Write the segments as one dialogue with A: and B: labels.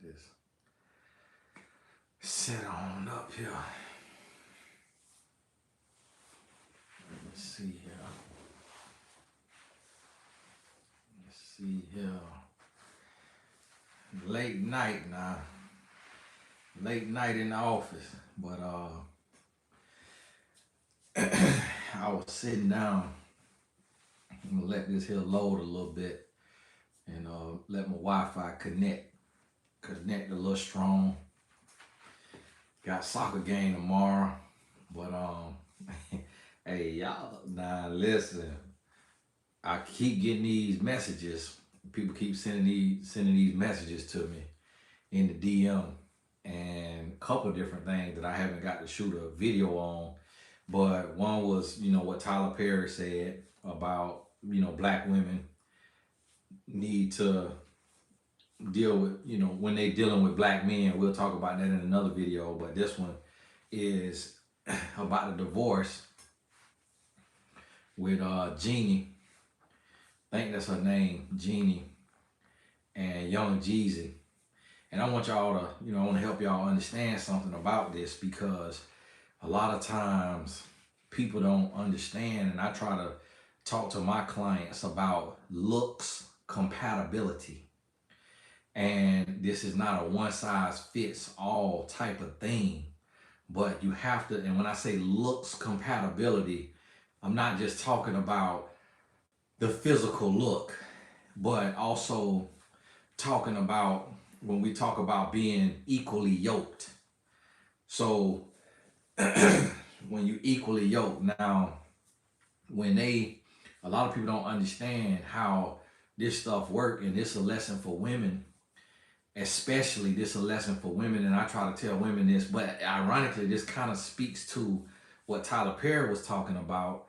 A: Just sit on up here. Let me see here. Let's see here. Late night now. Late night in the office. But I was sitting down. I'm gonna let this here load a little bit and let my Wi-Fi connect a little strong. Got soccer game tomorrow, but hey y'all, now listen. I keep getting these messages. People keep sending these messages to me in the DM, and a couple of different things that I haven't got to shoot a video on. But one was, what Tyler Perry said about, black women need to deal with, when they dealing with black men. We'll talk about that in another video, but this one is about the divorce with Jeannie. I think that's her name, Jeannie, and young Jeezy. And I want y'all to, I want to help y'all understand something about this, because a lot of times people don't understand, and I try to talk to my clients about looks compatibility. And this is not a one size fits all type of thing, but you have to, and when I say looks compatibility, I'm not just talking about the physical look, but also talking about when we talk about being equally yoked. So when you equally yoked, now a lot of people don't understand how this stuff work, and this is a lesson for women, especially this is a lesson for women, and I try to tell women this, but ironically this kind of speaks to what Tyler Perry was talking about,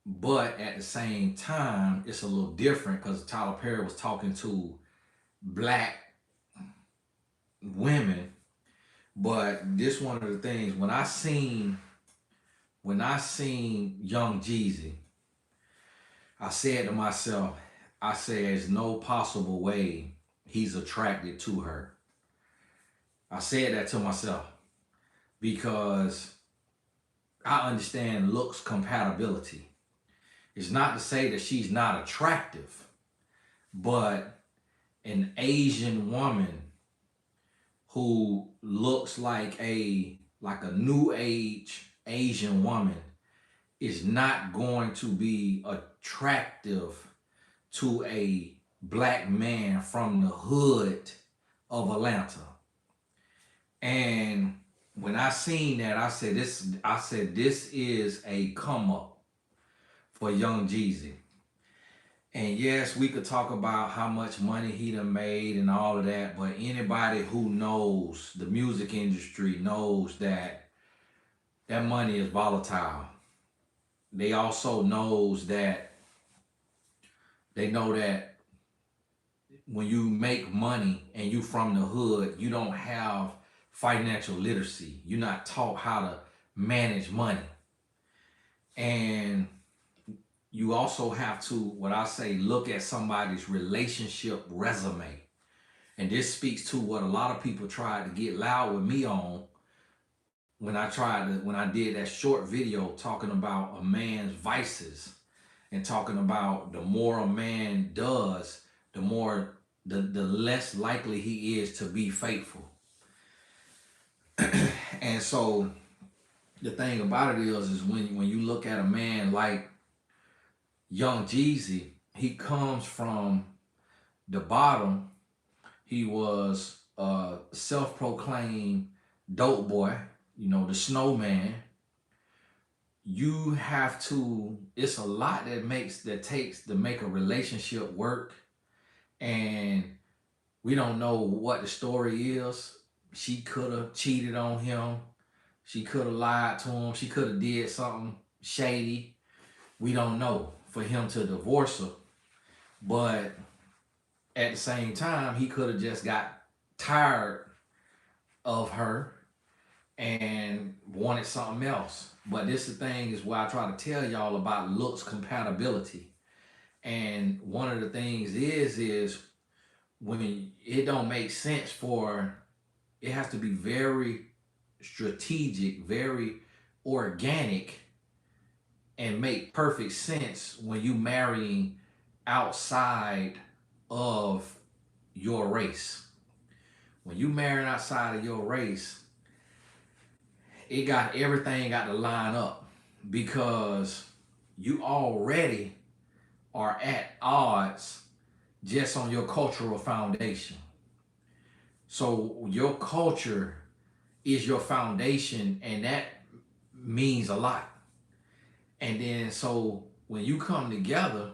A: but at the same time it's a little different because Tyler Perry was talking to black women. But this one of the things, when I seen young Jeezy, I said to myself, I said, there's no possible way he's attracted to her. I said that to myself because I understand looks compatibility. It's not to say that she's not attractive, but an Asian woman who looks like a new age Asian woman is not going to be attractive to a black man from the hood of Atlanta. And when I seen that, I said this is a come up for young Jeezy. And yes, we could talk about how much money he done made and all of that, but anybody who knows the music industry knows that money is volatile. They also know that when you make money and you from the hood, you don't have financial literacy. You're not taught how to manage money. And you also have to, what I say, look at somebody's relationship resume. And this speaks to what a lot of people tried to get loud with me on when I did that short video talking about a man's vices and talking about the more a man does, the less likely he is to be faithful. And so the thing about it is when you look at a man like young Jeezy, he comes from the bottom. He was a self-proclaimed dope boy, the snowman. You have to, it's a lot that takes to make a relationship work. And we don't know what the story is. She could have cheated on him. She could have lied to him. She could have did something shady. We don't know for him to divorce her. But at the same time, he could have just got tired of her and wanted something else. But this the thing is why I try to tell y'all about looks compatibility. And one of the things is when it don't make sense for it has to be very strategic, very organic, and make perfect sense when you marrying outside of your race. When you marrying outside of your race, it got everything got to line up because you already are at odds just on your cultural foundation. So your culture is your foundation, and that means a lot. And then so when you come together,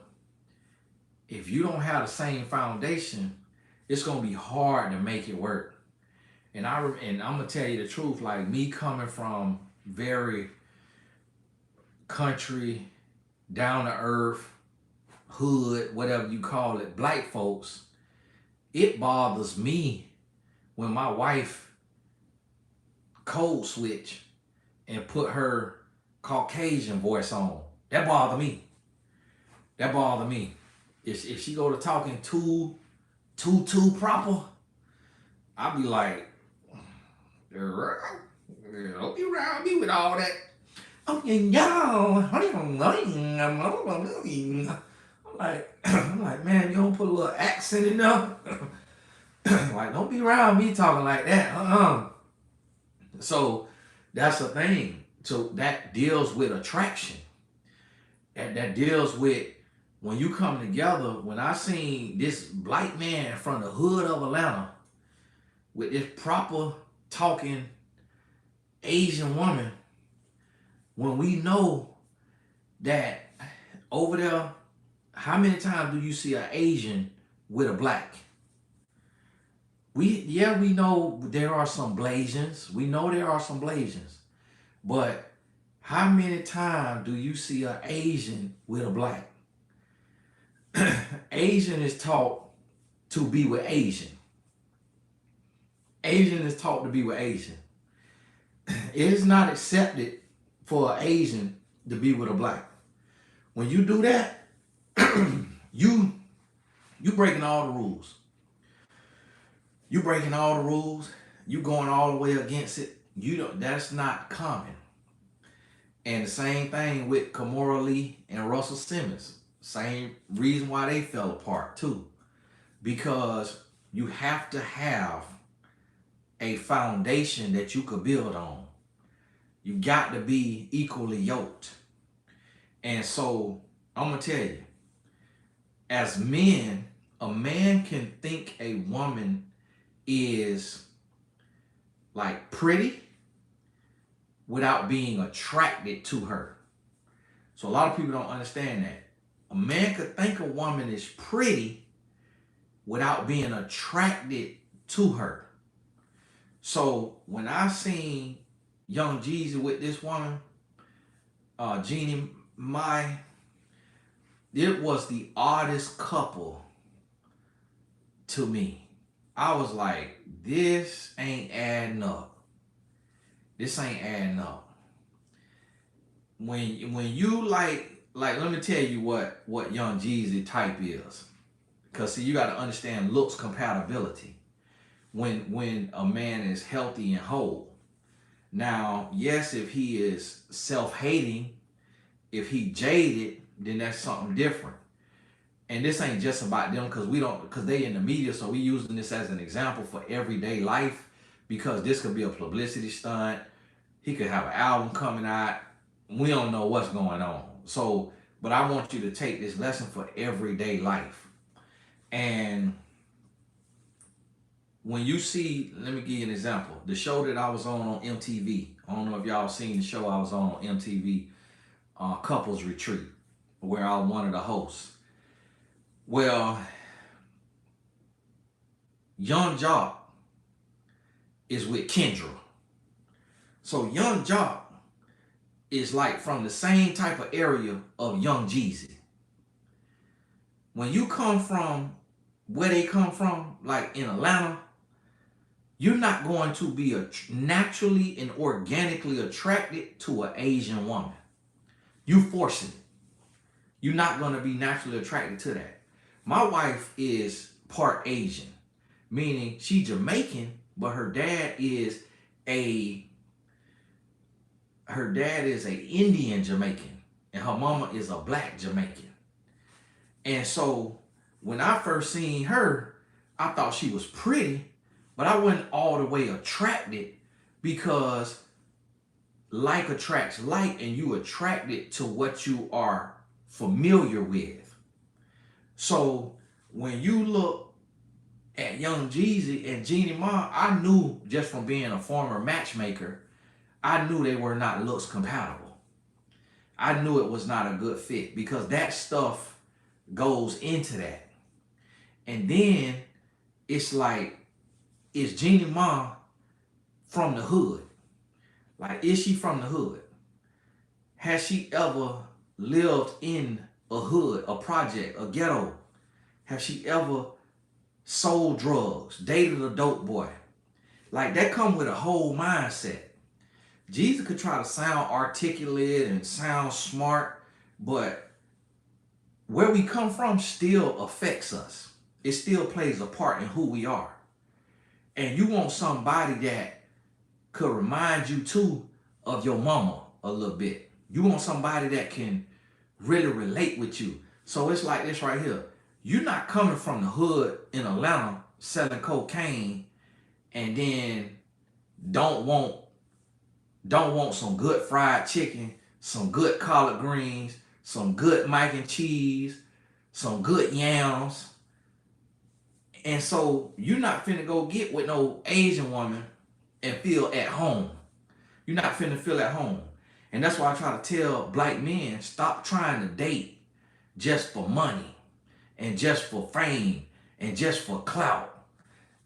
A: if you don't have the same foundation, it's gonna be hard to make it work. And I'm gonna tell you the truth, like me coming from very country, down to earth, hood, whatever you call it, black folks, it bothers me when my wife code switch and put her Caucasian voice on. That bother me. That bother me. If she go to talking too proper, I'll be like, don't be around me with all that. Oh yeah, I'm like, man, you don't put a little accent in there. Like, don't be around me talking like that. So that's the thing. So that deals with attraction. That deals with when you come together. When I seen this black man from the hood of Atlanta with this proper talking Asian woman, when we know that over there, how many times do you see an Asian with a black? We know there are some Blasians. We know there are some Blasians. But how many times do you see an Asian with a black? Asian is taught to be with Asian. Asian is taught to be with Asian. It is not accepted for an Asian to be with a black. When you do that, you breaking all the rules. You breaking all the rules. You going all the way against it. You don't. That's not common. And the same thing with Kamora Lee and Russell Simmons. Same reason why they fell apart too. Because you have to have a foundation that you could build on. You got to be equally yoked. And so I'm going to tell you, as men, a man can think a woman is like pretty without being attracted to her. So a lot of people don't understand that. A man could think a woman is pretty without being attracted to her. So when I seen young Jeezy with this woman, Jeannie, it was the oddest couple to me. I was like, this ain't adding up. This ain't adding up. When you like let me tell you what young Jeezy type is. Because see, you got to understand looks compatibility when a man is healthy and whole. Now, yes, if he is self-hating, if he jaded, then that's something different. And this ain't just about them because they in the media, so we using this as an example for everyday life because this could be a publicity stunt. He could have an album coming out. We don't know what's going on. So, but I want you to take this lesson for everyday life. And when you see, let me give you an example. The show that I was on MTV. I don't know if y'all seen the show I was on MTV, Couples Retreat, where I was one of the hosts. Well, Young Jock is with Kendra. So Young Jock is like from the same type of area of Young Jeezy. When you come from where they come from, like in Atlanta, you're not going to be naturally and organically attracted to an Asian woman. You forcing it. You're not going to be naturally attracted to that. My wife is part Asian. meaning she Jamaican, but a her dad is a Indian Jamaican, and her mama is a black Jamaican. And so when I first seen her, I thought she was pretty, but I wasn't all the way attracted because like attracts like, and you attracted to what you are familiar with. So when you look at Young Jeezy and Jeannie Ma, I knew just from being a former matchmaker, I knew they were not looks compatible. I knew it was not a good fit because that stuff goes into that. And then it's like, is Jeannie Ma from the hood? Like, is she from the hood? Has she ever lived in a hood, a project, a ghetto? Has she ever sold drugs, dated a dope boy? Like, that come with a whole mindset. Jesus could try to sound articulate and sound smart, but where we come from still affects us. It still plays a part in who we are. And you want somebody that could remind you too of your mama a little bit. You want somebody that can really relate with you. So it's like this right here. You're not coming from the hood in Atlanta selling cocaine and then don't want some good fried chicken, some good collard greens, some good mac and cheese, some good yams. And so you're not finna go get with no Asian woman and feel at home. You're not finna feel at home. And that's why I try to tell black men, stop trying to date just for money and just for fame and just for clout.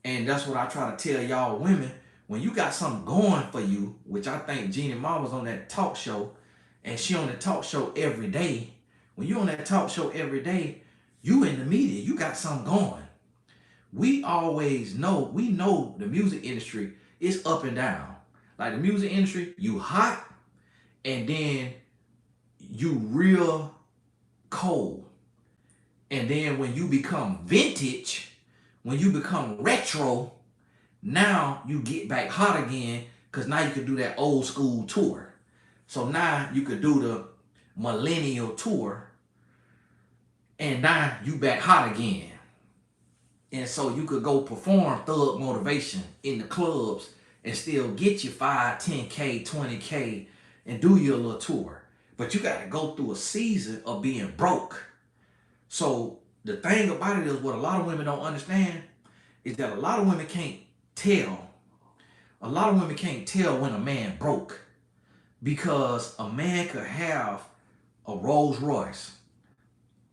A: And that's what I try to tell y'all women. When you got something going for you, which I think Jeannie Ma was on that talk show, and she on the talk show every day. When you on that talk show every day, you in the media, you got something going. We know the music industry is up and down. Like the music industry, you hot, and then you real cold. And then when you become vintage, when you become retro, now you get back hot again because now you can do that old school tour. So now you could do the millennial tour and now you back hot again. And so you could go perform Thug Motivation in the clubs and still get your 5, 10K, 20K and do your little tour. But you got to go through a season of being broke. So the thing about it is what a lot of women don't understand is that a lot of women can't tell. A lot of women can't tell when a man broke because a man could have a Rolls Royce,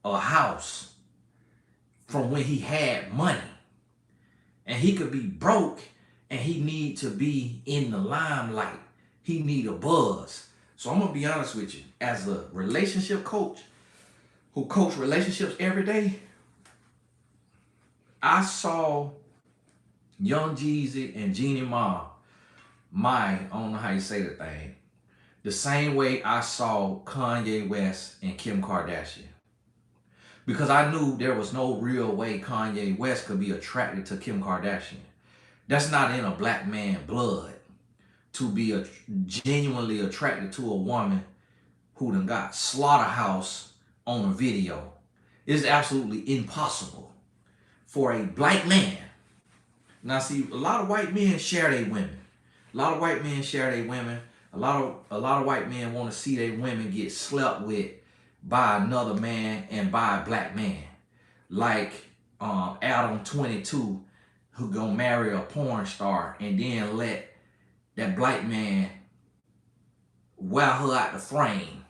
A: a house from when he had money, and he could be broke and he need to be in the limelight. He need a buzz. So I'm gonna be honest with you, as a relationship coach who coach relationships every day, I saw Young Jeezy and Jeannie Ma, I don't know how you say the thing, the same way I saw Kanye West and Kim Kardashian. Because I knew there was no real way Kanye West could be attracted to Kim Kardashian. That's not in a black man blood to be genuinely attracted to a woman who done got slaughterhouse on a video. It's absolutely impossible for a black man. Now see, a lot of white men share their women. A lot of white men share their women. A lot of white men want to see their women get slept with by another man and by a black man. Like Adam 22, who gonna marry a porn star and then let that black man wow her out the frame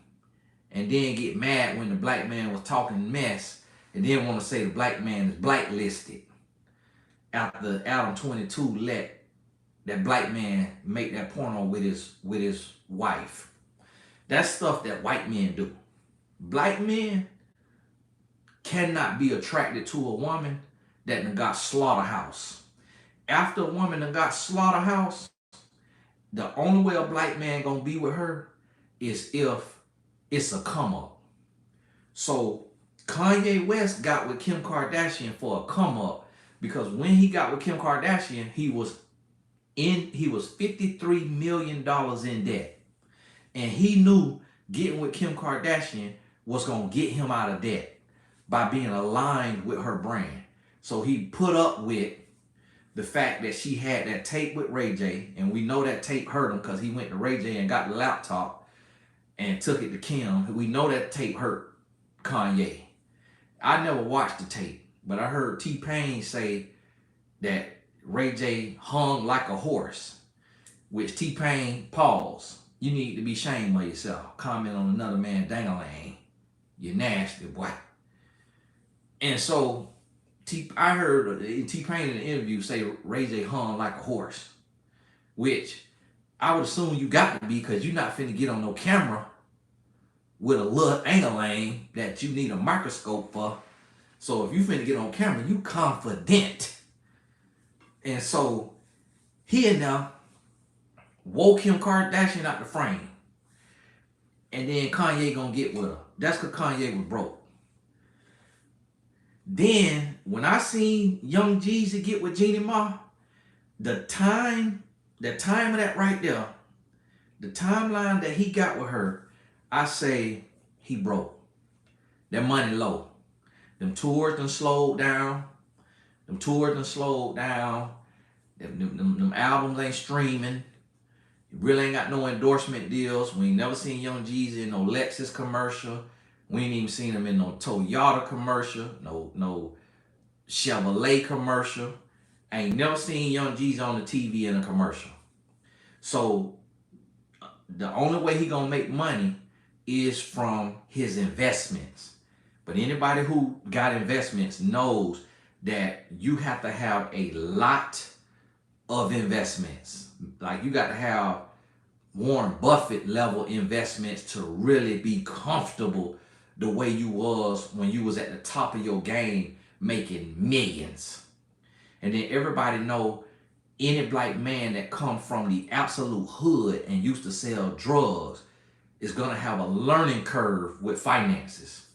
A: and then get mad when the black man was talking mess and then want to say the black man is blacklisted after Adam 22 let that black man make that porno with his wife. That's stuff that white men do. Black men cannot be attracted to a woman that done got slaughterhouse. After a woman done got slaughterhouse, the only way a black man gonna be with her is if it's a come up. So Kanye West got with Kim Kardashian for a come up Because when he got with Kim Kardashian, he was $53 million in debt. And he knew getting with Kim Kardashian was going to get him out of debt by being aligned with her brand. So he put up with the fact that she had that tape with Ray J, and we know that tape hurt him because he went to Ray J and got the laptop and took it to Kim. We know that tape hurt Kanye. I never watched the tape, but I heard T-Pain say that Ray J hung like a horse, which T-Pain paused. You need to be ashamed of yourself. Comment on another man dang-a-lang. You nasty boy. And so I heard T-Pain in the interview say Ray J hung like a horse, which I would assume you got to be, because you're not finna get on no camera with a little dang-a-lang that you need a microscope for. So if you finna get on camera, you confident. And so he and now woke Kim Kardashian out the frame. And then Kanye gonna get with her. That's because Kanye was broke. Then when I seen young Jeezy get with Jeannie Ma, the time of that right there, the timeline that he got with her, I say he broke. That money low. Them tours done slowed down. Them albums ain't streaming. You really ain't got no endorsement deals. We ain't never seen Young Jeezy in no Lexus commercial. We ain't even seen him in no Toyota commercial, no Chevrolet commercial. I ain't never seen Young Jeezy on the TV in a commercial. So the only way he gonna make money is from his investments. But anybody who got investments knows that you have to have a lot of investments. Like you got to have Warren Buffett level investments to really be comfortable the way you was when you was at the top of your game making millions. And then everybody know any black man that come from the absolute hood and used to sell drugs is gonna have a learning curve with finances.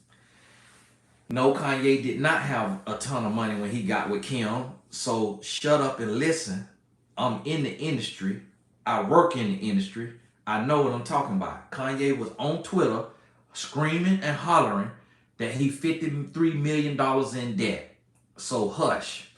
A: No, Kanye did not have a ton of money when he got with Kim. So shut up and listen. I'm in the industry. I work in the industry. I know what I'm talking about. Kanye was on Twitter screaming and hollering that he $53 million in debt. So hush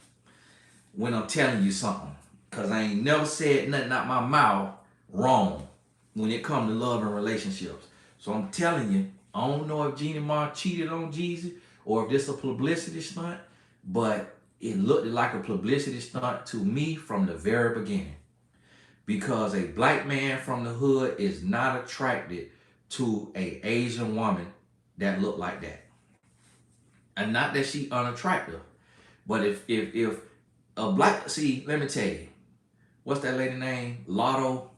A: when I'm telling you something, because I ain't never said nothing out my mouth wrong when it comes to love and relationships. So I'm telling you, I don't know if Jeannie Ma cheated on Jeezy or if this a publicity stunt, but it looked like a publicity stunt to me from the very beginning. Because a black man from the hood is not attracted to an Asian woman that look like that. And not that she unattractive, but if a black, see, let me tell you, what's that lady name? Lotto,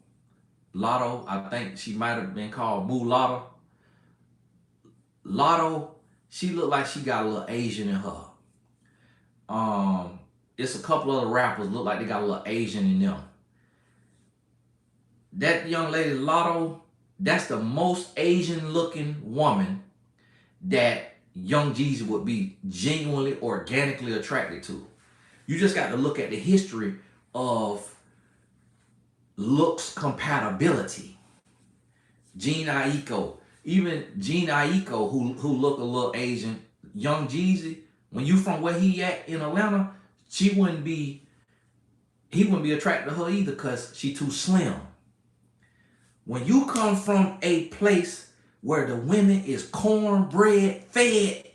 A: I think she might have been called Mulatto. Lotto, she looked like she got a little Asian in her. It's a couple other rappers look like they got a little Asian in them. That young lady Lotto, that's the most Asian looking woman that Young Jeezy would be genuinely, organically attracted to. You just got to look at the history of looks compatibility. Jean Aiko, even Jean Aiko, who look a little Asian, Young Jeezy, when you from where he at in Atlanta, he wouldn't be attracted to her either because she too slim. When you come from a place where the women is cornbread fed,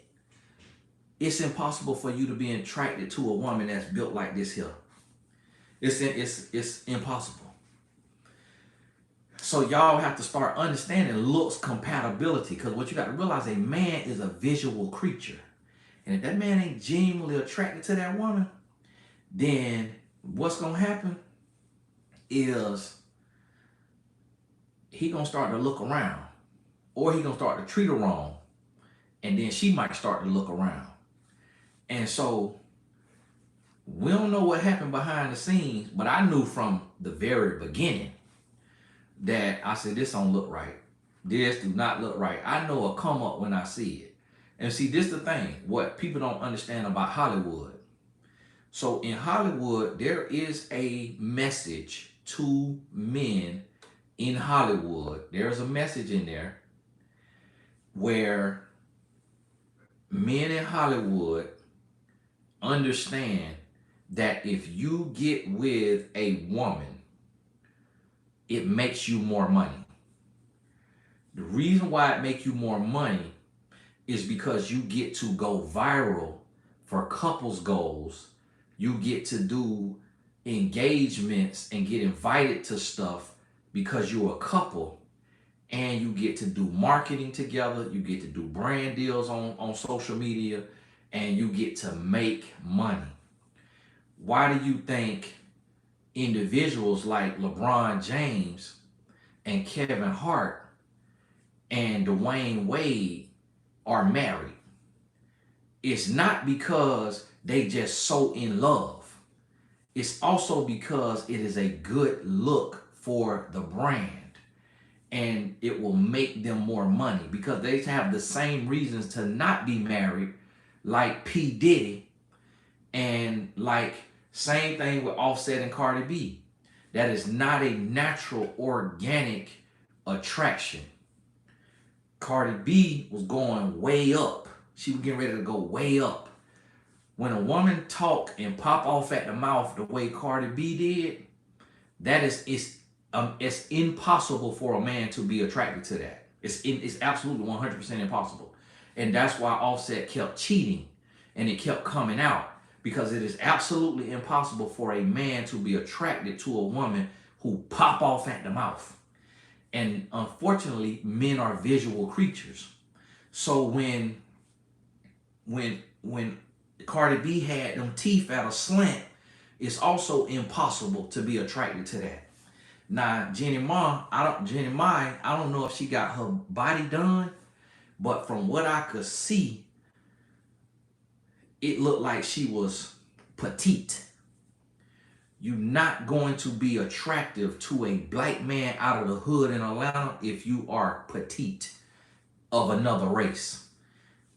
A: it's impossible for you to be attracted to a woman that's built like this here. It's impossible. So y'all have to start understanding looks compatibility, because what you got to realize, a man is a visual creature. And if that man ain't genuinely attracted to that woman, then what's going to happen is he going to start to look around, or he going to start to treat her wrong. And then she might start to look around. And so we don't know what happened behind the scenes, but I knew from the very beginning that I said, this don't look right. This do not look right. I know a come up when I see it. And see, this the thing, what people don't understand about Hollywood. So in Hollywood, there is a message to men in Hollywood. There's a message in there where men in Hollywood understand that if you get with a woman, it makes you more money. The reason why it makes you more money is because you get to go viral for couples goals. You get to do engagements and get invited to stuff because you're a couple, and you get to do marketing together. You get to do brand deals on social media, and you get to make money. Why do you think individuals like LeBron James and Kevin Hart and Dwayne Wade are married? It's not because they just so in love. It's also because it is a good look for the brand, and it will make them more money because they have the same reasons to not be married, like P. Diddy, and like same thing with Offset and Cardi B. That is not a natural, organic attraction. Cardi B was going way up. She was getting ready to go way up. When a woman talk and pop off at the mouth the way Cardi B did, that is it's impossible for a man to be attracted to that. It's absolutely 100% impossible, and that's why Offset kept cheating, and it kept coming out because it is absolutely impossible for a man to be attracted to a woman who pop off at the mouth. And unfortunately, men are visual creatures. So when Cardi B had them teeth at a slant, it's also impossible to be attracted to that. Now, Jeannie Mai, I don't know if she got her body done, but from what I could see, it looked like she was petite. You're not going to be attractive to a black man out of the hood in Atlanta if you are petite of another race.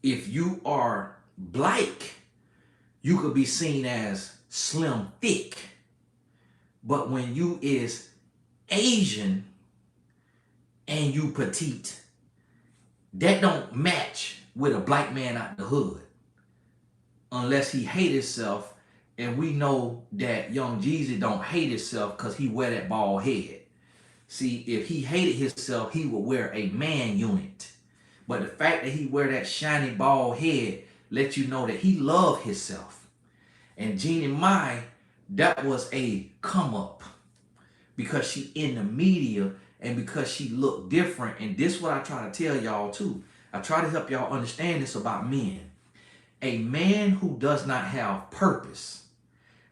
A: If you are black, you could be seen as slim thick. But when you is Asian and you petite, that don't match with a black man out the hood unless he hate himself. And we know that young Jeezy don't hate himself because he wear that bald head. See, if he hated himself, he would wear a man unit. But the fact that he wear that shiny bald head lets you know that he love himself. And Jeannie Mai, that was a come up because she in the media and because she looked different. And this is what I try to tell y'all too. I try to help y'all understand this about men. A man who does not have purpose,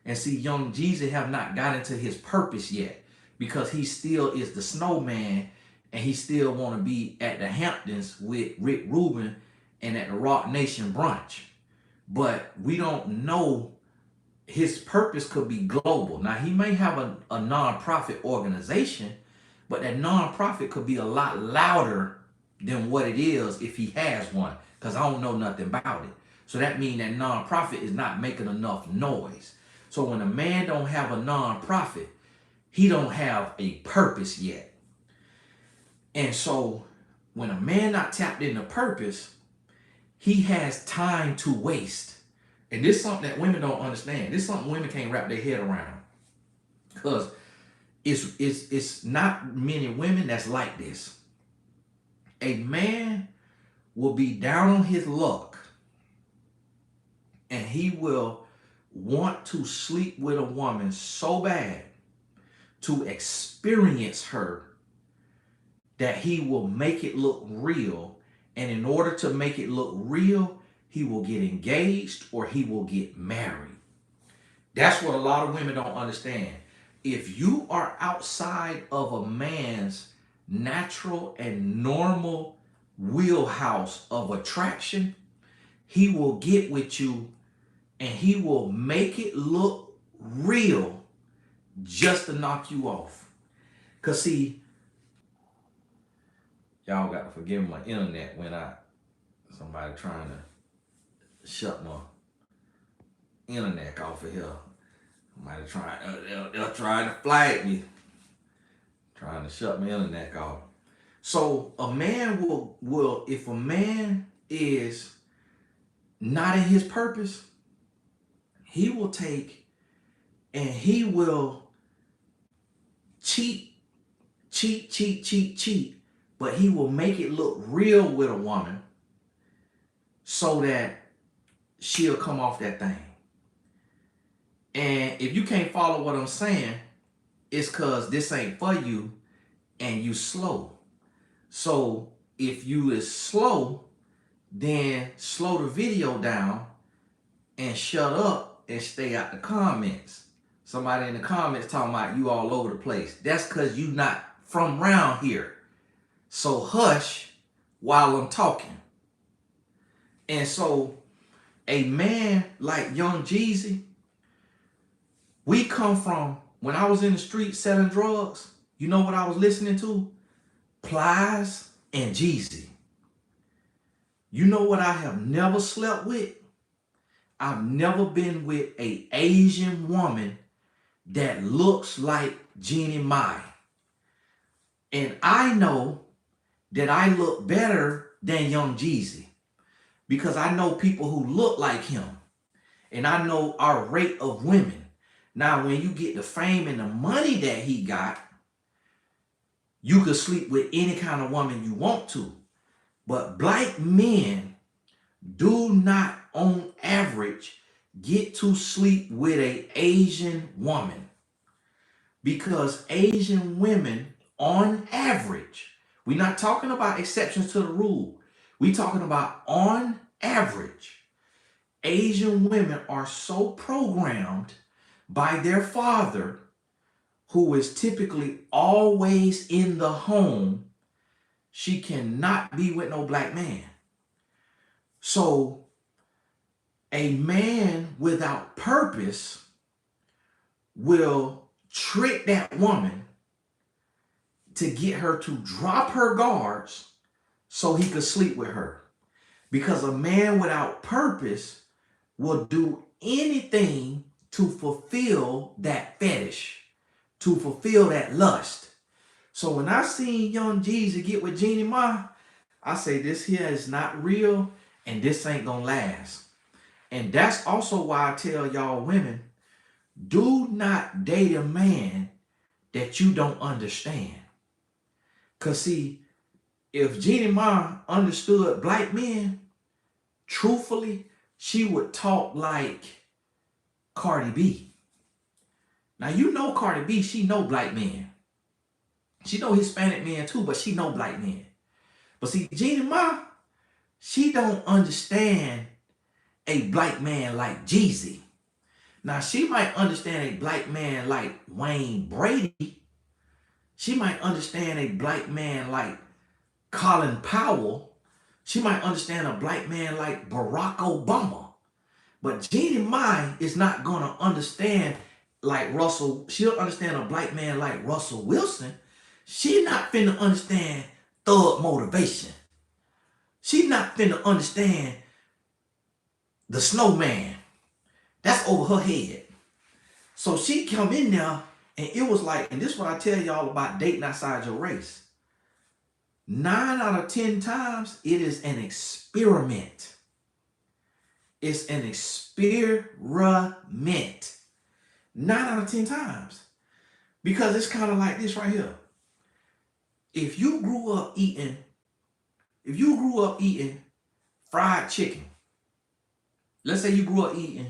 A: and see, young Jeezy have not got into his purpose yet because he still is the snowman and he still want to be at the Hamptons with Rick Rubin and at the Rock Nation brunch. But we don't know, his purpose could be global. Now, he may have a non-profit organization, but that non-profit could be a lot louder than what it is if he has one, because I don't know nothing about it. So that means that non-profit is not making enough noise. So when a man don't have a non-profit, he don't have a purpose yet. And so when a man not tapped into purpose, he has time to waste. And this is something that women don't understand. This is something women can't wrap their head around. Because it's not many women that's like this. A man will be down on his luck and he will want to sleep with a woman so bad to experience her that he will make it look real. And in order to make it look real, he will get engaged or he will get married. That's what a lot of women don't understand. If you are outside of a man's natural and normal wheelhouse of attraction, he will get with you and he will make it look real just to knock you off. Because see, y'all got to forgive my internet when somebody trying to shut internet off of here. Might have tried. They're trying to flag me, trying to shut my internet off. So a man will if a man is not in his purpose, he will take and he will cheat, cheat, but he will make it look real with a woman so that she'll come off that thing. And if you can't follow what I'm saying, it's because this ain't for you and you slow. So if you is slow, then slow the video down and shut up and stay out the comments. Somebody in the comments talking about you all over the place. That's because you not from around here. So hush while I'm talking. And so a man like Young Jeezy, we come from, when I was in the street selling drugs, you know what I was listening to? Plies and Jeezy. You know what I have never slept with? I've never been with an Asian woman that looks like Jeannie Mai. And I know that I look better than Young Jeezy because I know people who look like him. And I know our rate of women. Now, when you get the fame and the money that he got, you could sleep with any kind of woman you want to. But black men do not, on average, get to sleep with an Asian woman. Because Asian women, on average, we're not talking about exceptions to the rule. We're talking about on average, Asian women are so programmed by their father, who is typically always in the home, she cannot be with no black man. So a man without purpose will trick that woman to get her to drop her guards so he could sleep with her. Because a man without purpose will do anything to fulfill that fetish, to fulfill that lust. So when I seen Young Jeezy get with Jeannie Mai, I say this here is not real and this ain't gonna last. And that's also why I tell y'all women, do not date a man that you don't understand. Because see, if Jeannie Mai understood black men, truthfully, she would talk like Cardi B. Now, you know Cardi B, she know black men. She know Hispanic men too, but she know black men. But see, Jeannie Mai, she don't understand a black man like Jeezy. Now, she might understand a black man like Wayne Brady. She might understand a black man like Colin Powell. She might understand a black man like Barack Obama. But Jeannie Mai is not going to understand like Russell. She'll understand a black man like Russell Wilson. She not finna understand Thug Motivation. She not finna understand the Snowman. That's over her head. So she come in there and it was like, and this is what I tell y'all about dating outside your race. 9 out of 10 times, it is an experiment. It's an experiment. 9 out of 10 times. Because it's kind of like this right here. If you grew up eating fried chicken, let's say you grew up eating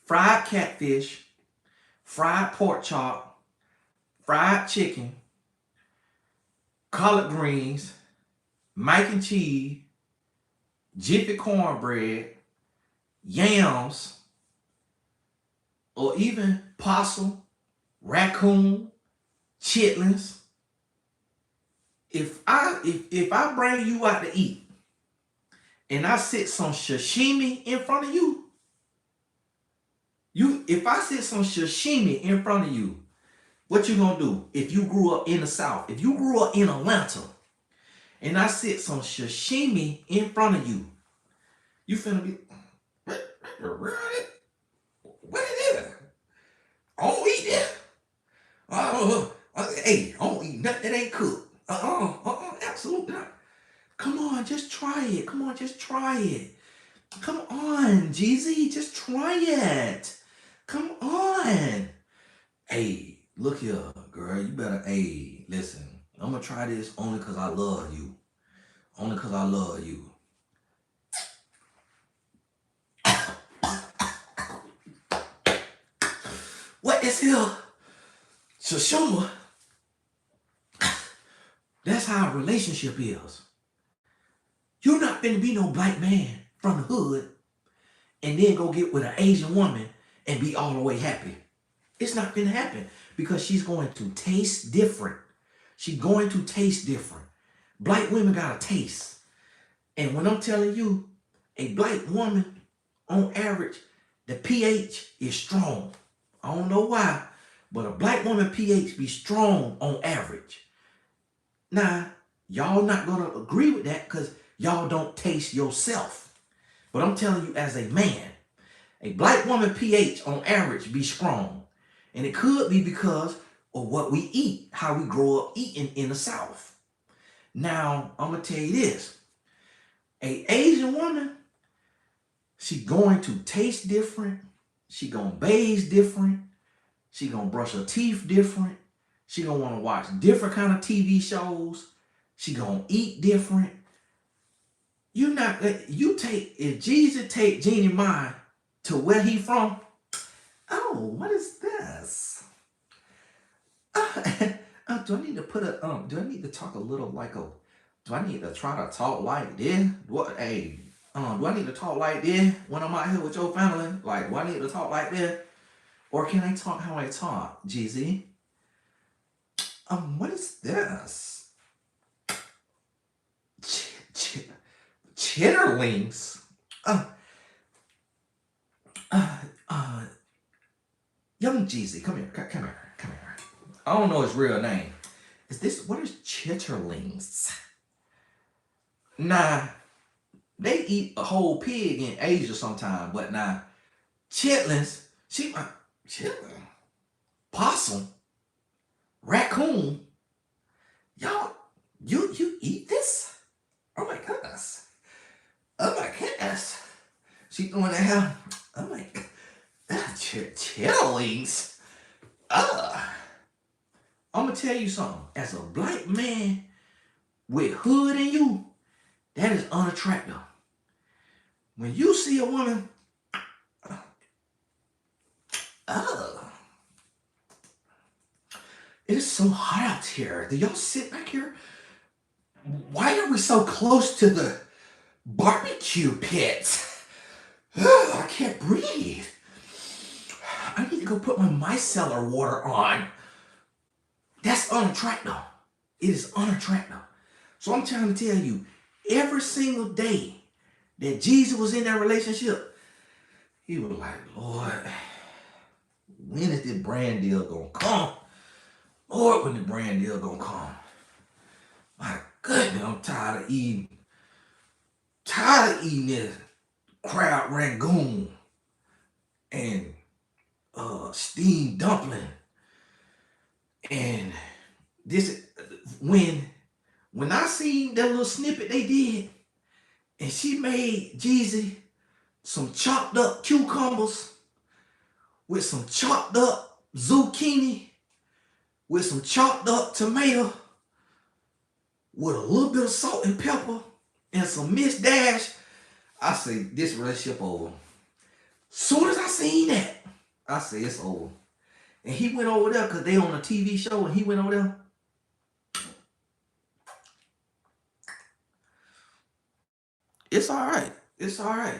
A: fried catfish, fried pork chop, fried chicken, collard greens, mac and cheese, jiffy cornbread, yams, or even possum, raccoon, chitlins. If I bring you out to eat and I sit some sashimi in front of you, if I sit some sashimi in front of you, what you gonna do? If you grew up in the South, if you grew up in Atlanta, and I sit some sashimi in front of you, you finna be, What is it? I don't eat that. Hey, I don't eat nothing that ain't cooked. Absolutely not. Come on, just try it. Come on, just try it. Come on, Jeezy, just try it. Come on. Hey, look here, girl. You better, hey, listen. I'm gonna try this only because I love you. Only because I love you. What is here? Shashuma. That's how a relationship is. You're not finna be no black man from the hood and then go get with an Asian woman and be all the way happy. It's not gonna happen because she's going to taste different. She's going to taste different. Black women got a taste. And when I'm telling you, a black woman, on average, the pH is strong. I don't know why, but a black woman pH be strong on average. Now, y'all not gonna agree with that because y'all don't taste yourself. But I'm telling you as a man, a black woman pH on average be strong. And it could be because of what we eat, how we grow up eating in the South. Now, I'm gonna tell you this. A Asian woman, she going to taste different. She gonna bathe different. She gonna brush her teeth different. She gonna want to watch different kind of TV shows. She gonna eat different. You not, you take, if Jeezy take Jeannie mind to where he from, oh, what is this? Do I need to put a, do I need to talk a little like a, do I need to try to talk like this? What, hey, do I need to talk like this when I'm out here with your family? Like, do I need to talk like this? Or can I talk how I talk, Jeezy? What is this? Chitterlings? Young Jeezy, come here, come here. I don't know his real name. Is this, what is chitterlings? Nah, they eat a whole pig in Asia sometime, but nah, chitlins, chitlin, possum, raccoon, y'all, you eat this? Oh my goodness. Oh my goodness. She doing that how, oh my god. Chitterlings. I'm gonna tell you something. As a black man with hood in you, that is unattractive. When you see a woman, it is so hot out here. Do y'all sit back here? Why are we so close to the barbecue pit? I can't breathe. I need to go put my micellar water on. That's unattractive. It is unattractive. So I'm trying to tell you, every single day that Jeezy was in that relationship, he was like, Lord, when is this brand deal gonna come? Lord, when the brand deal gonna come? My goodness, I'm tired of eating this crab rangoon and steamed dumpling. And this, when I seen that little snippet they did, and she made Jeezy some chopped up cucumbers with some chopped up zucchini with some chopped up tomato with a little bit of salt and pepper and some Miss Dash, I say this relationship over. Soon as I seen that, I say it's over. And he went over there because they on a TV show, and he went over there. It's all right. It's all right.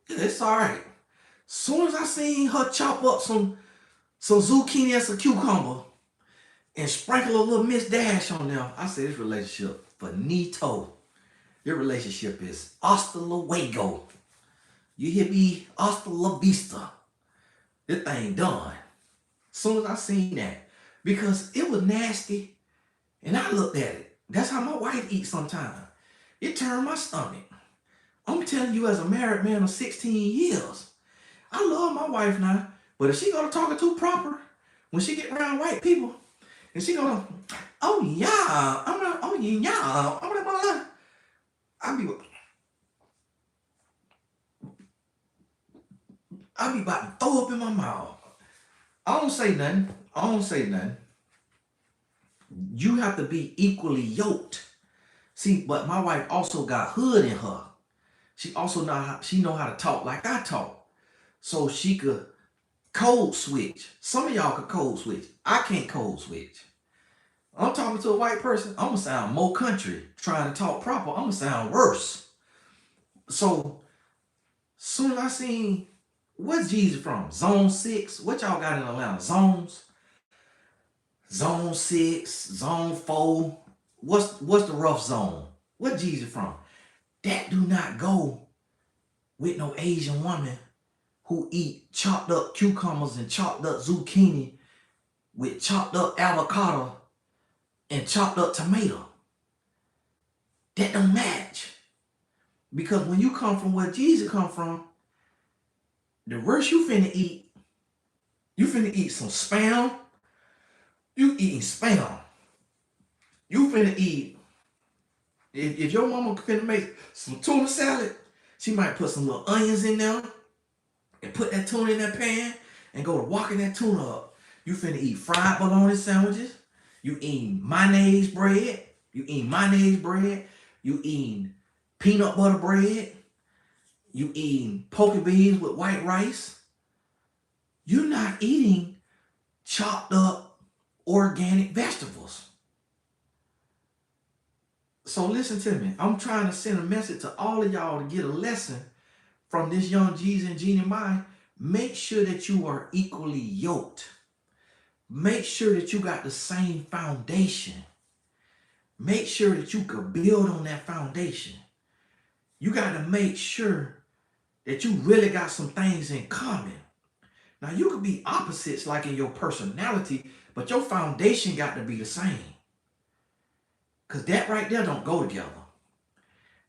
A: It's all right. Soon as I seen her chop up some zucchini and some cucumber and sprinkle a little Miss Dash on them, I said this relationship finito. Your relationship is hasta luego. You hear me? Hasta la vista. This thing done. Soon as I seen that, because it was nasty, and I looked at it. That's how my wife eats sometimes. It turned my stomach. I'm telling you, as a married man of 16 years, I love my wife now, but if she gonna talk it too proper, when she get around white people, and she gonna, oh yeah, I'm not, oh yeah, I'm not, I be, I be about to throw up in my mouth. I don't say nothing. I don't say nothing. You have to be equally yoked. See, but my wife also got hood in her. She also know how to talk like I talk, so she could code switch. Some of y'all could code switch. I can't code switch. I'm talking to a white person, I'm gonna sound more country. Trying to talk proper, I'm gonna sound worse. So soon as I seen, what's Jeezy from? Zone 6? What y'all got in Atlanta? Zones? Zone 6, Zone 4. What's the rough zone? What Jeezy from? That do not go with no Asian woman who eat chopped up cucumbers and chopped up zucchini with chopped up avocado and chopped up tomato. That don't match. Because when you come from where Jeezy come from, the worst you finna eat some spam. You eating spam. You finna eat, if your mama finna make some tuna salad, she might put some little onions in there and put that tuna in that pan and go to walking that tuna up. You finna eat fried bologna sandwiches. You eating mayonnaise bread. You eating mayonnaise bread. You eating peanut butter bread. You eating poke beans with white rice. You're not eating chopped up organic vegetables. So listen to me. I'm trying to send a message to all of y'all to get a lesson from this young Jeezy and Jeannie mind. Make sure that you are equally yoked. Make sure that you got the same foundation. Make sure that you could build on that foundation. You got to make sure that you really got some things in common. Now, you could be opposites like in your personality, but your foundation got to be the same. Because that right there don't go together.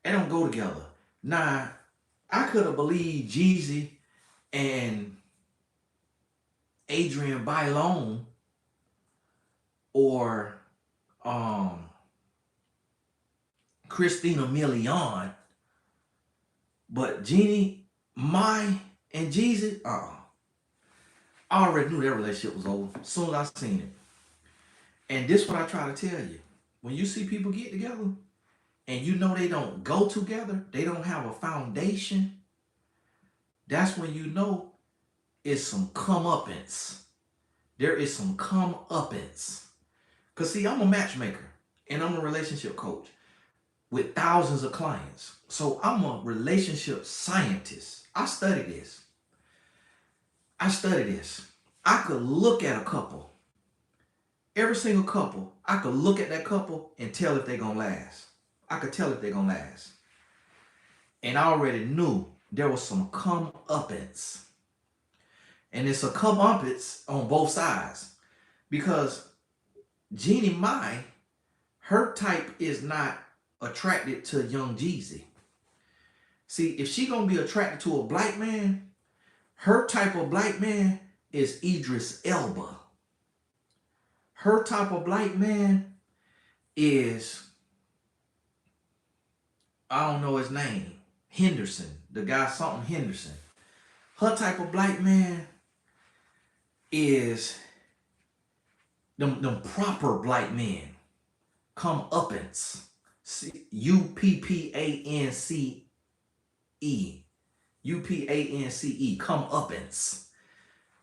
A: It don't go together. Now, I could have believed Jeezy and Adrian Bailon or Christina Milian, but Jeannie, Mai, and Jeezy, I already knew their relationship was over as soon as I seen it. And this is what I try to tell you. When you see people get together and you know they don't go together, they don't have a foundation, that's when you know it's some comeuppance. There is some comeuppance. Because see, I'm a matchmaker and I'm a relationship coach with thousands of clients. So I'm a relationship scientist. I study this. I could look at a couple, every single couple. I could look at that couple and tell if they're going to last. I could tell if they're going to last. And I already knew there was some comeuppance. And it's a comeuppance on both sides. Because Jeannie Mai, her type is not attracted to young Jeezy. See, if she gonna be attracted to a black man, her type of black man is Idris Elba. Her type of black man is, I don't know his name, Henderson, the guy something Henderson. Her type of black man is them proper black men, comeuppance, UPPANCE, UPANCE, comeuppance.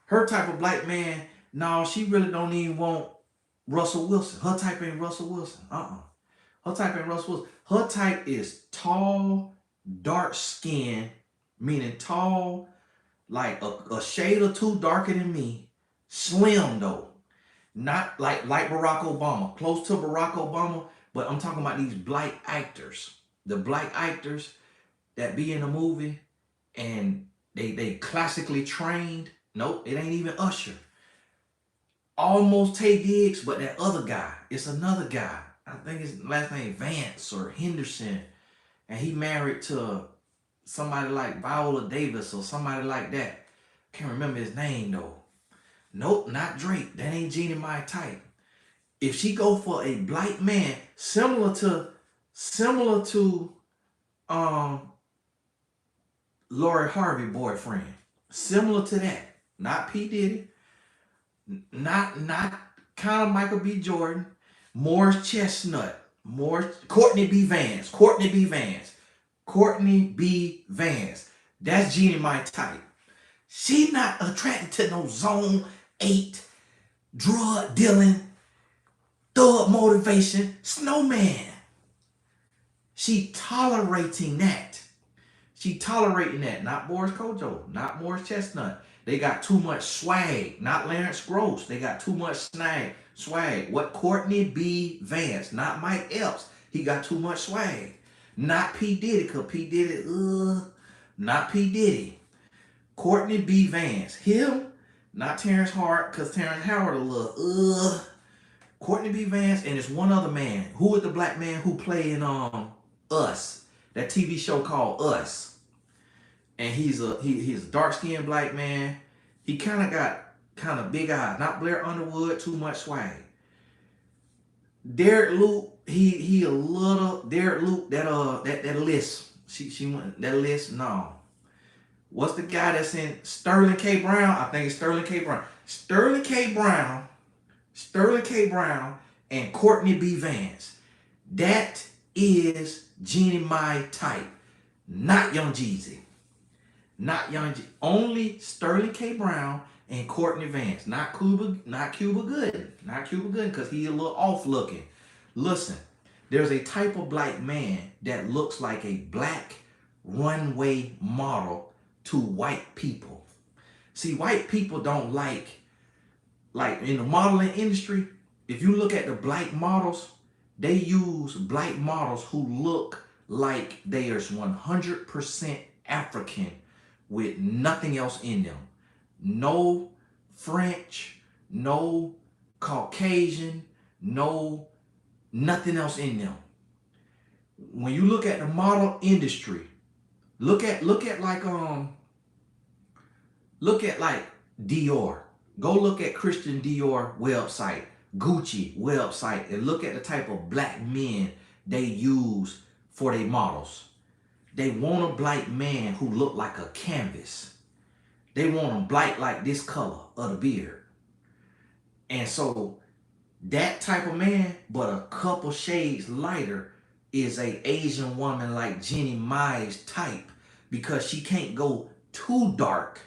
A: Her type of black man, no, she really don't even want Russell Wilson. Her type ain't Russell Wilson. Her type ain't Russell Wilson. Her type is tall, dark skin, meaning tall, like a shade or two darker than me, slim though. Not like Barack Obama, close to Barack Obama, but I'm talking about these black actors. The black actors that be in a movie and they classically trained. Nope, it ain't even Usher. Almost Tay Diggs, but that other guy, it's another guy. I think his last name Vance or Henderson. And he married to somebody like Viola Davis or somebody like that. Can't remember his name though. Nope, not Drake. That ain't Jeannie my type. If she go for a black man, similar to um Lori Harvey boyfriend, similar to that. Not P Diddy, not kind of Michael B. Jordan, Morris Chestnut, Courtney B. Vance, Courtney B. Vance. That's Jeannie my type. She not attracted to no zone 8, drug dealing, thug motivation, snowman. She tolerating that. She tolerating that. Not Boris Kojo, not Morris Chestnut. They got too much swag. Not Lawrence Gross. They got too much swag. What Courtney B. Vance, not Mike Epps. He got too much swag. Not P. Diddy, because P. Diddy, not P. Diddy. Courtney B. Vance. Him, not Terrence Hart, because Terrence Howard a little, Courtney B. Vance, and there's one other man. Who is the black man who played in Us? That TV show called Us. And he's a dark-skinned black man. He kind of got big eyes. Not Blair Underwood, too much swag. Derek Luke, he a little Derek Luke, that list. She went that list, no. What's the guy that's in Sterling K. Brown? I think it's Sterling K. Brown. Sterling K. Brown and Courtney B. Vance. That is Jeannie my type. Not Young Jeezy. Not Young Jeezy. Only Sterling K. Brown and Courtney Vance. Not Cuba Gooding. Not Cuba Gooding, because he's a little off looking. Listen, there's a type of black man that looks like a black runway model to white people. See, white people don't like in the modeling industry, if you look at the black models, they use black models who look like they are 100% African with nothing else in them. No French, no Caucasian, no nothing else in them. When you look at the model industry, look at like Dior. Go look at Christian Dior website, Gucci website, and look at the type of black men they use for their models. They want a black man who look like a canvas. They want them black like this color of the beard. And so that type of man, but a couple shades lighter, is a Asian woman like Jeannie Mai's type, because she can't go too dark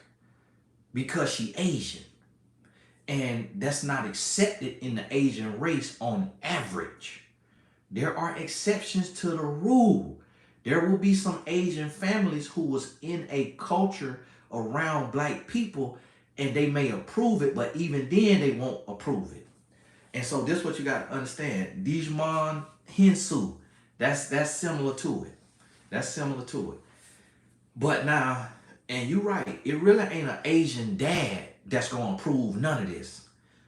A: because she Asian. And that's not accepted in the Asian race on average. There are exceptions to the rule. There will be some Asian families who was in a culture around black people and they may approve it, but even then they won't approve it. And so this is what you got to understand. Dijman Hinsu, that's similar to it. That's similar to it. But now, and you're right, it really ain't an Asian dad that's going to approve none of this.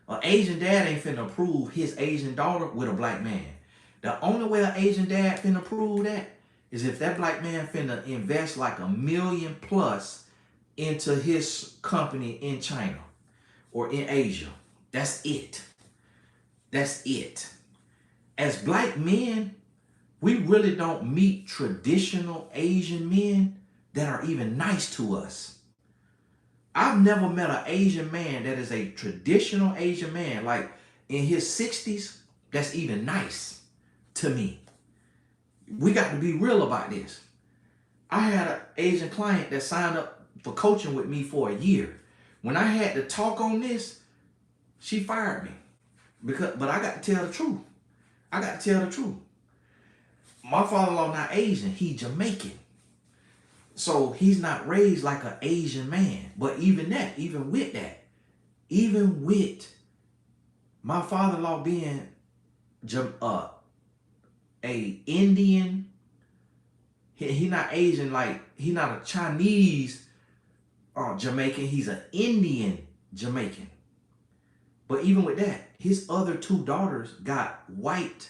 A: An Asian dad ain't finna approve his Asian daughter with a black man. The only way an Asian dad finna approve that is if that black man finna invest like $1 million plus into his company in China or in Asia. That's it. That's it. As black men, we really don't meet traditional Asian men that are even nice to us. I've never met an Asian man that is a traditional Asian man, like in his 60s, that's even nice to me. We got to be real about this. I had an Asian client that signed up for coaching with me for a year. When I had to talk on this, she fired me. But I got to tell the truth. My father-in-law not Asian, he Jamaican. So he's not raised like an Asian man. But even with my father-in-law being a Indian, he not Asian, like he not a Chinese Jamaican, he's an Indian Jamaican. But even with that, his other two daughters got white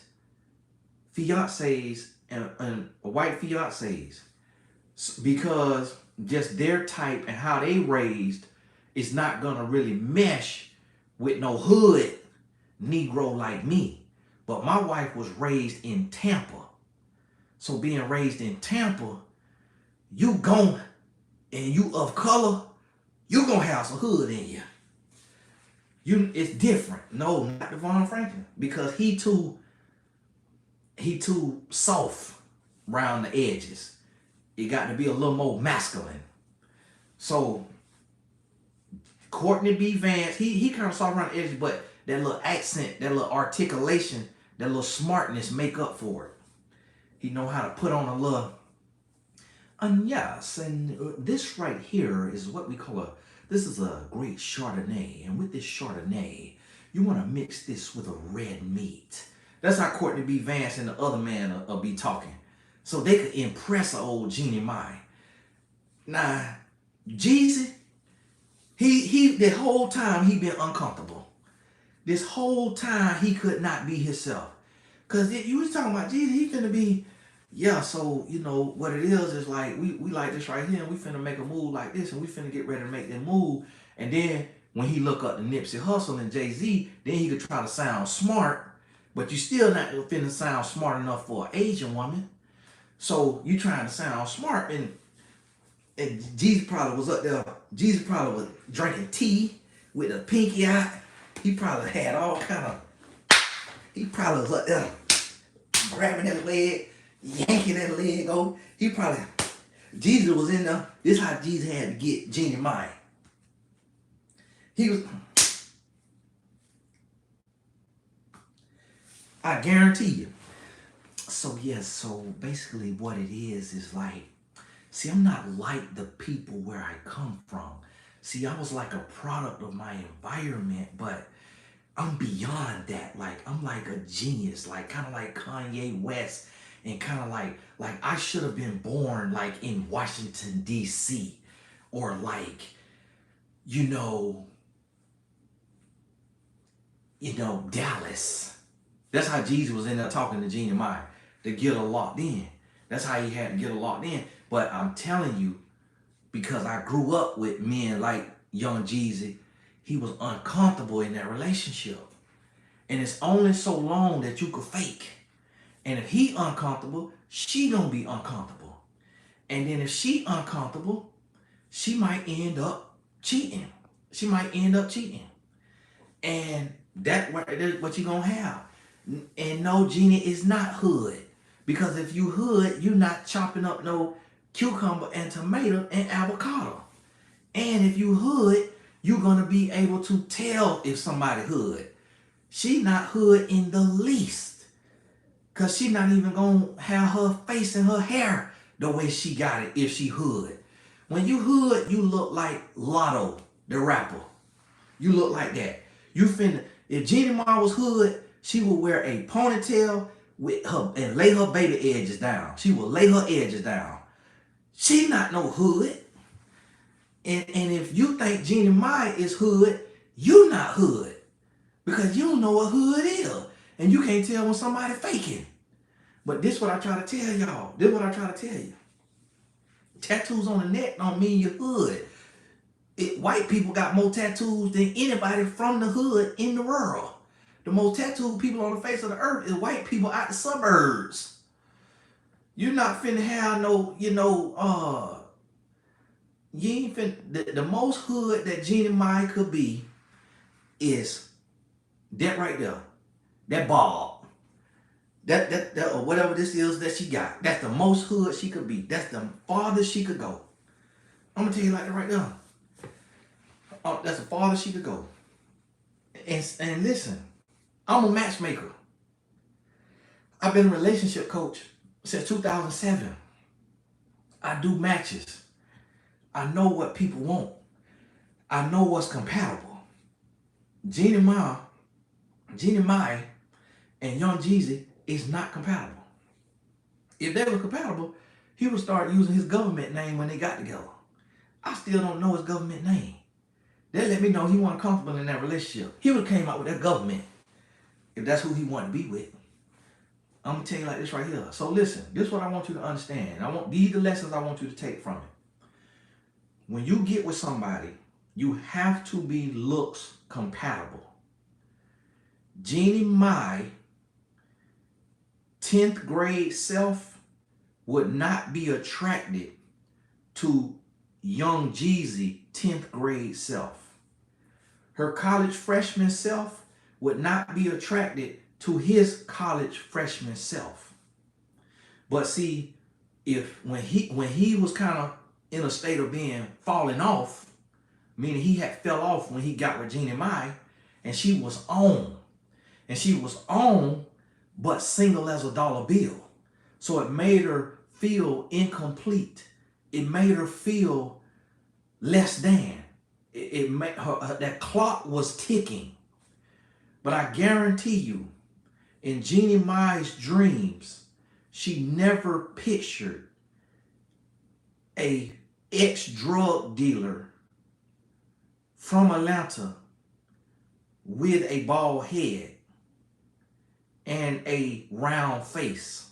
A: fiancés and white fiancés, because just their type and how they raised, is not gonna really mesh with no hood Negro like me. But my wife was raised in Tampa. So being raised in Tampa, you gon' and you of color, you gonna have some hood in you. It's different. No, not Devon Franklin, because he too soft around the edges. It got to be a little more masculine. So Courtney B. Vance, he kind of soft around the edges, but that little accent, that little articulation, that little smartness make up for it. He know how to put on a little. And yes, and this right here is what we call this is a great Chardonnay. And with this Chardonnay, you want to mix this with a red meat. That's how Courtney B. Vance and the other man will be talking. So they could impress an old Jeannie Mai. Now, Jeezy, he the whole time he been uncomfortable. This whole time he could not be himself. Because you was talking about Jeezy, he finna be, yeah, so, you know, what it is like, we like this right here, and we finna make a move like this, and we finna get ready to make that move. And then, when he look up to Nipsey Hussle and Jay-Z, then he could try to sound smart, but you still not finna sound smart enough for an Asian woman. So, you trying to sound smart, and Jeezy probably was up there, Jeezy probably was drinking tea with a pinky out. He probably had all kind of, he probably was up there grabbing that leg, yanking that leg over. He probably, Jeezy was in there. This is how Jeezy had to get Jeannie Mai. He was, I guarantee you. So yes, so basically what it is like, see, I'm not like the people where I come from. See, I was like a product of my environment, but I'm beyond that. Like, I'm like a genius, like kind of like Kanye West, and kind of like I should have been born like in Washington, D.C. or like, you know, Dallas. That's how Jeezy was in there talking to Jeannie Mai to get her locked in. That's how he had to get her locked in. But I'm telling you, because I grew up with men like young Jeezy, he was uncomfortable in that relationship. And it's only so long that you could fake. And if he uncomfortable, she gonna be uncomfortable. And then if she uncomfortable, she might end up cheating. She might end up cheating. And that's what you gonna have. And no, Jeannie is not hood. Because if you hood, you're not chopping up no cucumber and tomato and avocado. And if you hood, you're gonna be able to tell if somebody hood. She not hood in the least. Cause she not even gonna have her face and her hair the way she got it if she hood. When you hood, you look like Lotto, the rapper. You look like that. You finna, if Jeannie Mai was hood, she would wear a ponytail with her and lay her baby edges down. She will lay her edges down. She not no hood. And if you think Jeannie Mai is hood, you not hood. Because you don't know what hood is. And you can't tell when somebody faking. But this what I try to tell y'all. This what I try to tell you. Tattoos on the neck don't mean you're hood. White people got more tattoos than anybody from the hood in the world. The most tattooed people on the face of the earth is white people out the suburbs. You're not finna have no, you ain't finna, the most hood that Jeannie Mai could be is that right there. That bob. That or whatever this is that she got. That's the most hood she could be. That's the farthest she could go. I'm gonna tell you like that right now. That's the farthest she could go. And listen, I'm a matchmaker. I've been a relationship coach since 2007. I do matches. I know what people want. I know what's compatible. Jeannie Mai and Young Jeezy is not compatible. If they were compatible, he would start using his government name when they got together. I still don't know his government name. They let me know he wasn't comfortable in that relationship. He would have came out with that government if that's who he wanted to be with. I'm gonna tell you like this right here. So listen, this is what I want you to understand. These are the lessons I want you to take from it. When you get with somebody You have to be looks compatible. Jeannie Mai 10th grade self would not be attracted to young Jeezy 10th grade self. Her college freshman self would not be attracted to his college freshman self. But see, if when he was kind of in a state of being falling off, meaning he had fell off when he got with Jeannie Mai, and she was on. And she was on, but single as a dollar bill. So it made her feel incomplete. It made her feel less than. It made her, that clock was ticking. But I guarantee you, in Jeannie Mai's dreams, she never pictured a ex-drug dealer from Atlanta with a bald head and a round face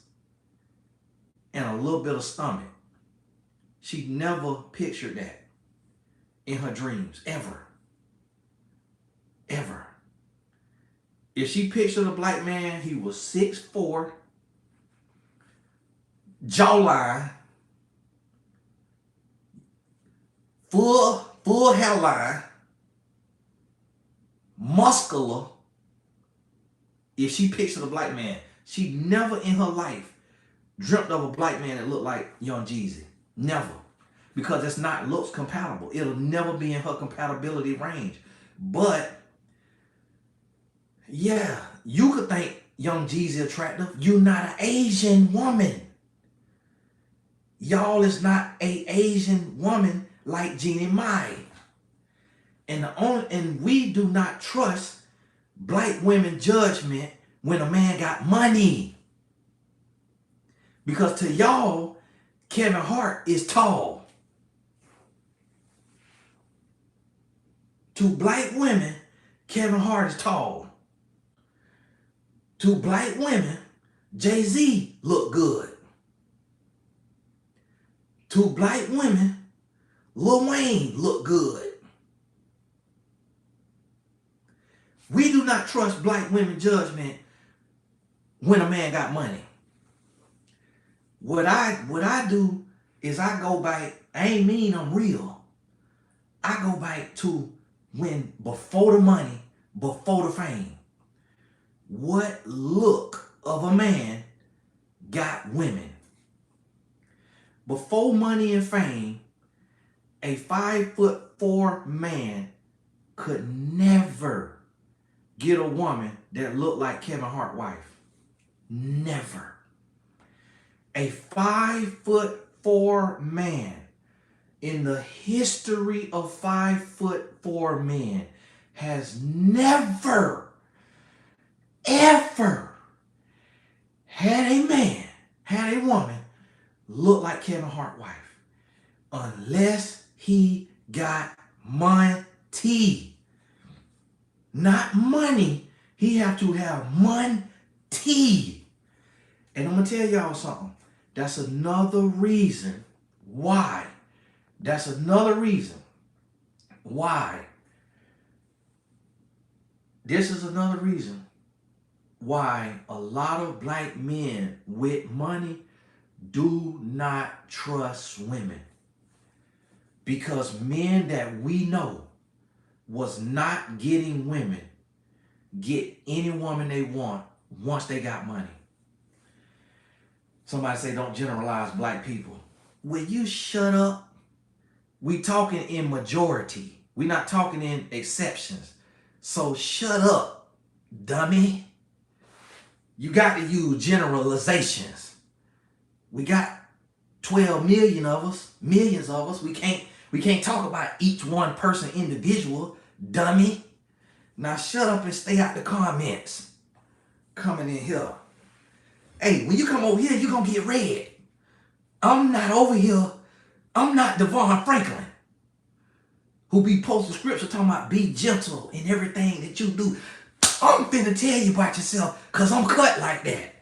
A: and a little bit of stomach. She never pictured that in her dreams, ever. Ever. If she pictured a black man, he was 6'4", jawline, full hairline, muscular. If she pictured a black man, she never in her life dreamt of a black man that looked like young Jeezy. Never. Because it's not looks compatible. It'll never be in her compatibility range. But yeah, you could think young Jeezy attractive. You're not an Asian woman. Y'all is not a Asian woman like Jeannie Mai. And we do not trust black women judgment when a man got money. Because to y'all, Kevin Hart is tall. To black women, Kevin Hart is tall. To black women, Jay-Z look good. To black women, Lil Wayne look good. We do not trust black women judgment when a man got money. What I do is I go back, I ain't mean I'm real. I go back to when before the money, before the fame. What look of a man got women? Before money and fame, a 5'4" man could never get a woman that looked like Kevin Hart's wife. Never. A 5'4" man in the history of 5'4" men has never, ever had a woman look like Kevin Hart's wife. Unless he got money. Not money. He have to have money. And I'm going to tell y'all something. That's another reason why. That's another reason why. This is another reason why a lot of black men with money do not trust women. Because men that we know was not getting women get any woman they want once they got money. Somebody say don't generalize black people. Will you shut up? We talking in majority. We not talking in exceptions. So shut up, dummy. You got to use generalizations. We got 12 million of us, millions of us. We can't talk about each one person individual, dummy. Now shut up and stay out the comments. Coming in here. Hey, when you come over here, you're going to get red. I'm not over here. I'm not Devon Franklin, who be posting scripture talking about be gentle in everything that you do. I'm finna tell you about yourself because I'm cut like that.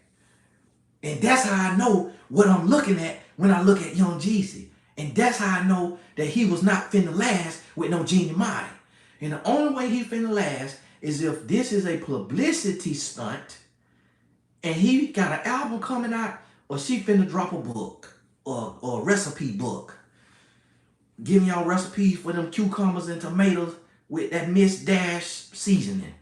A: And that's how I know what I'm looking at when I look at young Jeezy. And that's how I know that he was not finna last with no Jeannie Mai. And the only way he finna last is if this is a publicity stunt and he got an album coming out, or she finna drop a book or a recipe book, giving y'all recipes for them cucumbers and tomatoes with that Miss Dash seasoning.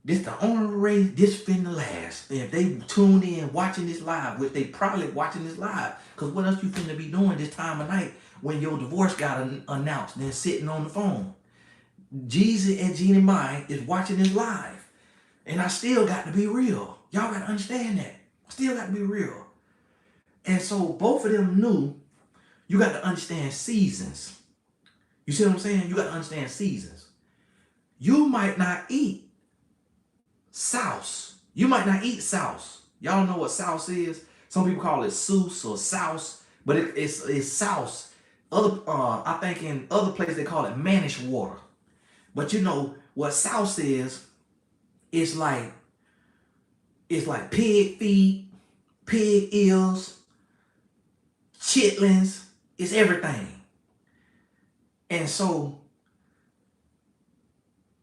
A: This the only way this finna last. And if they tune in watching this live, which they probably watching this live, because what else you finna be doing this time of night when your divorce got announced and sitting on the phone? Jeezy and Jeannie Mai is watching this live. And I still got to be real. Y'all got to understand that. I still got to be real. And so both of them knew you got to understand seasons. You see what I'm saying? You got to understand seasons. You might not eat sauce. You might not eat sauce. Y'all know what sauce is? Some people call it sauce or sauce, but it's sauce. I think in other places they call it manish water. But you know what sauce is? It's like pig feet, pig ears, chitlins. It's everything. And so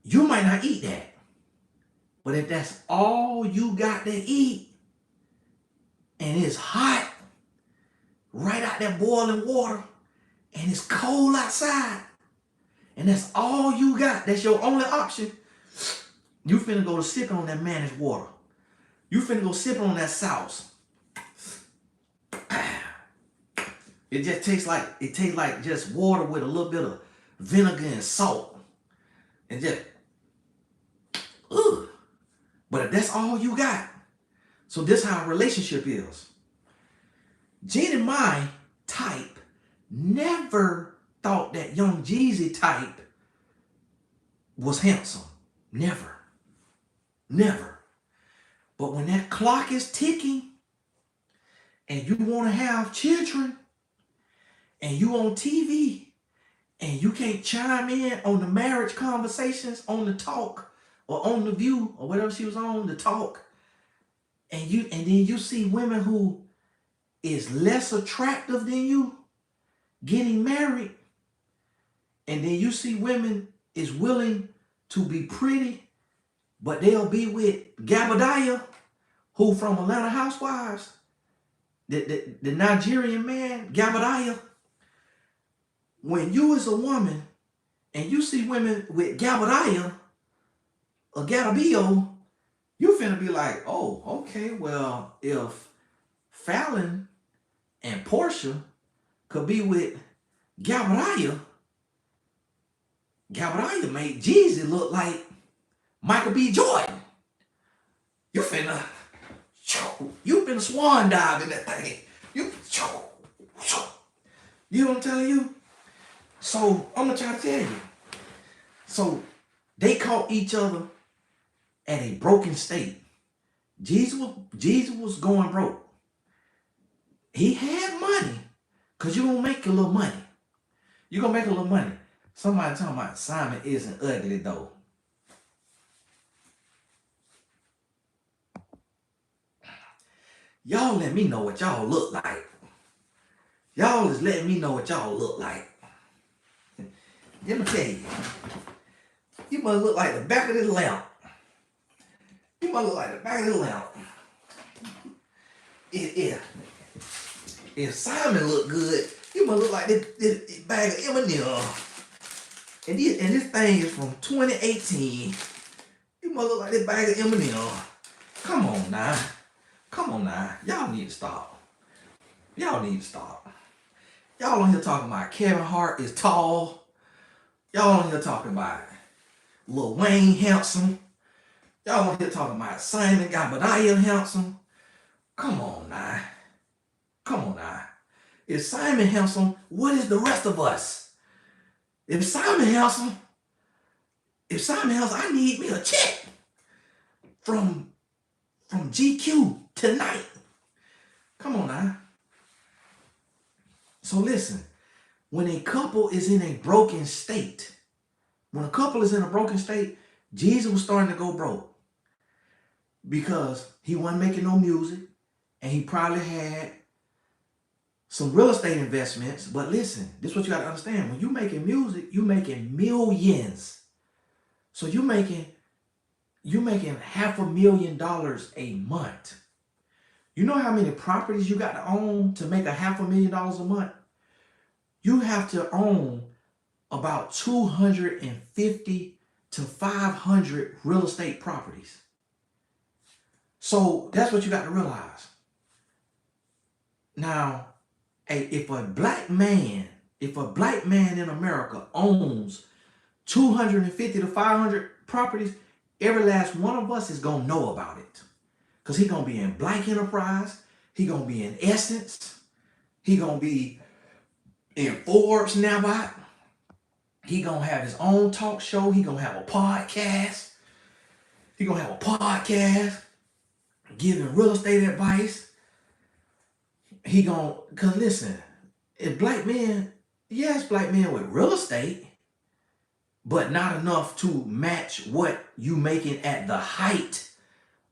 A: you might not eat that. But if that's all you got to eat, and it's hot, right out that boiling water, and it's cold outside, and that's all you got, that's your only option, you finna go to sipping on that managed water. You finna go sipping on that sauce. It just tastes like just water with a little bit of vinegar and salt. And just, ugh. But if that's all you got, so this how a relationship is. Jeannie Mai type never thought that young Jeezy type was handsome. Never. Never. But when that clock is ticking and you want to have children and you on TV and you can't chime in on the marriage conversations on the talk or on the View or whatever she was on, the talk, and then you see women who is less attractive than you getting married, and then you see women is willing to be pretty, but they'll be with Gabadiah, who from Atlanta Housewives, the Nigerian man, Gabadiah. When you as a woman and you see women with Gabadiah or Gadabio, you finna be like, oh, okay, well, if Fallon and Portia could be with Gabadiah made Jeezy look like Michael B. Jordan. You finna swan dive in that thing. You know what I'm telling you? So I'm gonna try to tell you. So they caught each other at a broken state. Jeezy was going broke. He had money, because you're gonna make a little money. You're gonna make a little money. Somebody talking about Simon isn't ugly though. Y'all let me know what y'all look like. Y'all is letting me know what y'all look like. Let me tell you. You must look like the back of this lamp. You must look like the back of the lamp. If Simon look good, you must look like this bag of M&M. And this thing is from 2018. You must look like this bag of M&M. Come on now. Come on now. Y'all need to stop. Y'all need to stop. Y'all on here talking about Kevin Hart is tall. Y'all on here talking about Lil Wayne handsome. Y'all on here talking about Simon Gabadiah handsome. Come on now. Come on now. If Simon handsome, what is the rest of us? If Simon handsome, I need me a check from GQ tonight. Come on now. So listen, when a couple is in a broken state, Jeezy was starting to go broke because he wasn't making no music, and he probably had some real estate investments. But listen, this is what you got to understand. When you making music, you making millions. So you making $500,000 a month. You know how many properties you got to own to make $500,000 a month? You have to own about 250 to 500 real estate properties. So that's what you got to realize. Now, if a black man in America owns 250 to 500 properties, every last one of us is going to know about it. Because he's going to be in Black Enterprise. He's going to be in Essence. He's going to be in Forbes now. He's going to have his own talk show. He's going to have a podcast. Giving real estate advice. Because listen, if black men with real estate, but not enough to match what you making at the height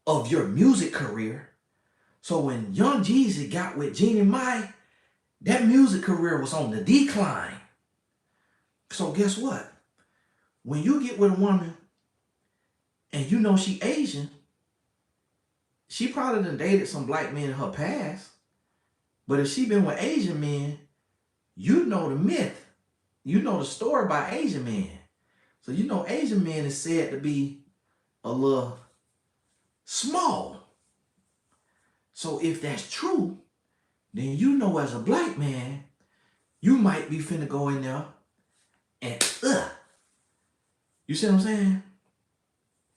A: of your music career. So when Young Jeezy got with Jeannie, that music career was on the decline. So guess what? When you get with a woman and you know she Asian, she probably done dated some black men in her past. But if she been with Asian men, you know the myth. You know the story about Asian men. So you know Asian men is said to be a little small. So if that's true, then you know as a black man, you might be finna go in there and You see what I'm saying?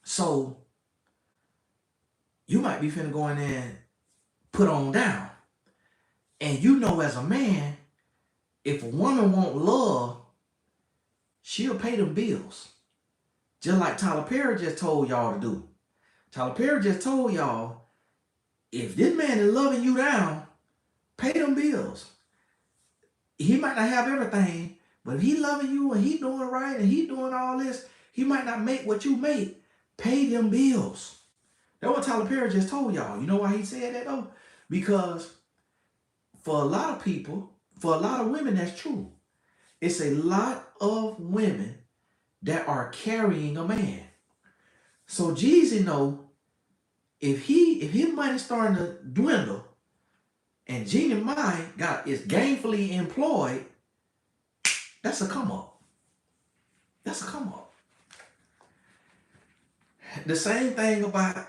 A: So you might be finna go in there and put on down. And you know as a man, if a woman want love, she'll pay them bills. Just like Tyler Perry just told y'all to do. Tyler Perry just told y'all, if this man is loving you down, pay them bills. He might not have everything, but if he loving you and he doing right and he doing all this, he might not make what you make. Pay them bills. That's what Tyler Perry just told y'all. You know why he said that though? Because for a lot of people, for a lot of women, that's true. It's a lot of women that are carrying a man. So Jeezy know if his money's starting to dwindle and Jeannie Mai is gainfully employed, that's a come up. That's a come up. The same thing about,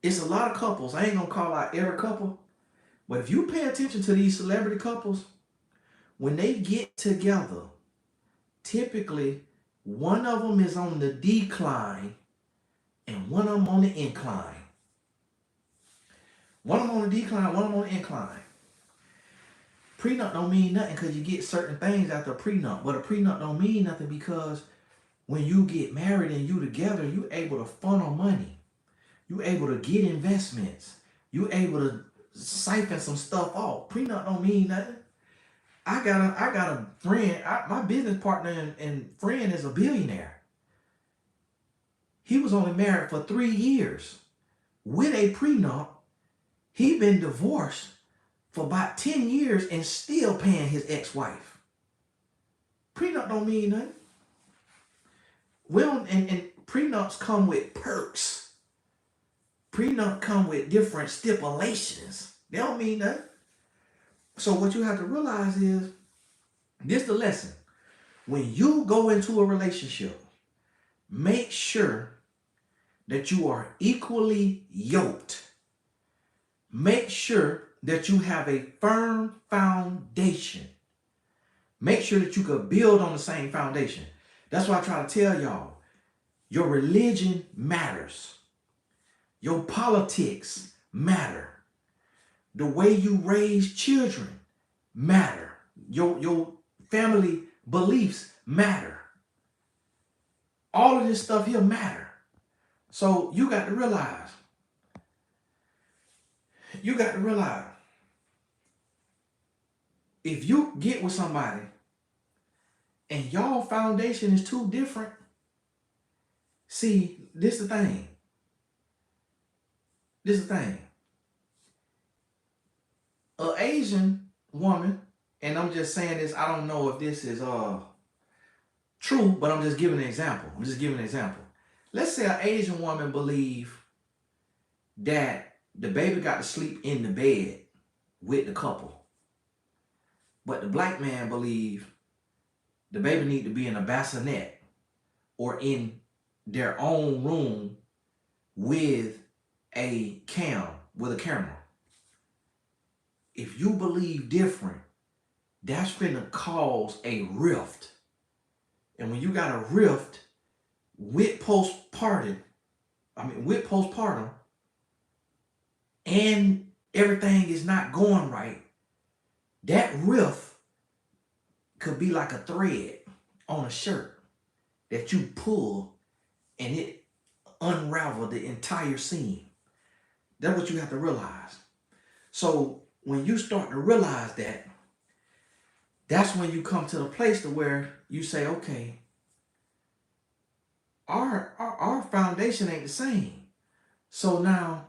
A: it's a lot of couples. I ain't gonna call out every couple, but if you pay attention to these celebrity couples, when they get together, typically one of them is on the decline and one of them on the incline. One of them on the decline, one of them on the incline. Prenup don't mean nothing because you get certain things after a prenup, but a prenup don't mean nothing because when you get married and you together, you able to funnel money. You able to get investments. You able to siphon some stuff off. Prenup don't mean nothing. I got a friend, my business partner and friend is a billionaire. He was only married for 3 years with a prenup. He been divorced for about 10 years and still paying his ex-wife. Prenup don't mean nothing. Well, and prenups come with perks. Prenup come with different stipulations. They don't mean nothing. So what you have to realize is, this is the lesson. When you go into a relationship, make sure that you are equally yoked. Make sure that you have a firm foundation. Make sure that you can build on the same foundation. That's why I try to tell y'all, your religion matters. Your politics matter. The way you raise children matter. Your family beliefs matter. All of this stuff here matter. So you got to realize, if you get with somebody and y'all foundation is too different, see, this is the thing. an Asian woman, and I'm just saying this, I don't know if this is true, but I'm just giving an example. Let's say an Asian woman believe that the baby got to sleep in the bed with the couple, but the black man believe the baby need to be in a bassinet or in their own room with a camera. If you believe different, that's gonna cause a rift. And when you got a rift with postpartum, and everything is not going right, that rift could be like a thread on a shirt that you pull and it unravel the entire seam. That's what you have to realize. So when you start to realize that, that's when you come to the place to where you say, okay, our foundation ain't the same. So now,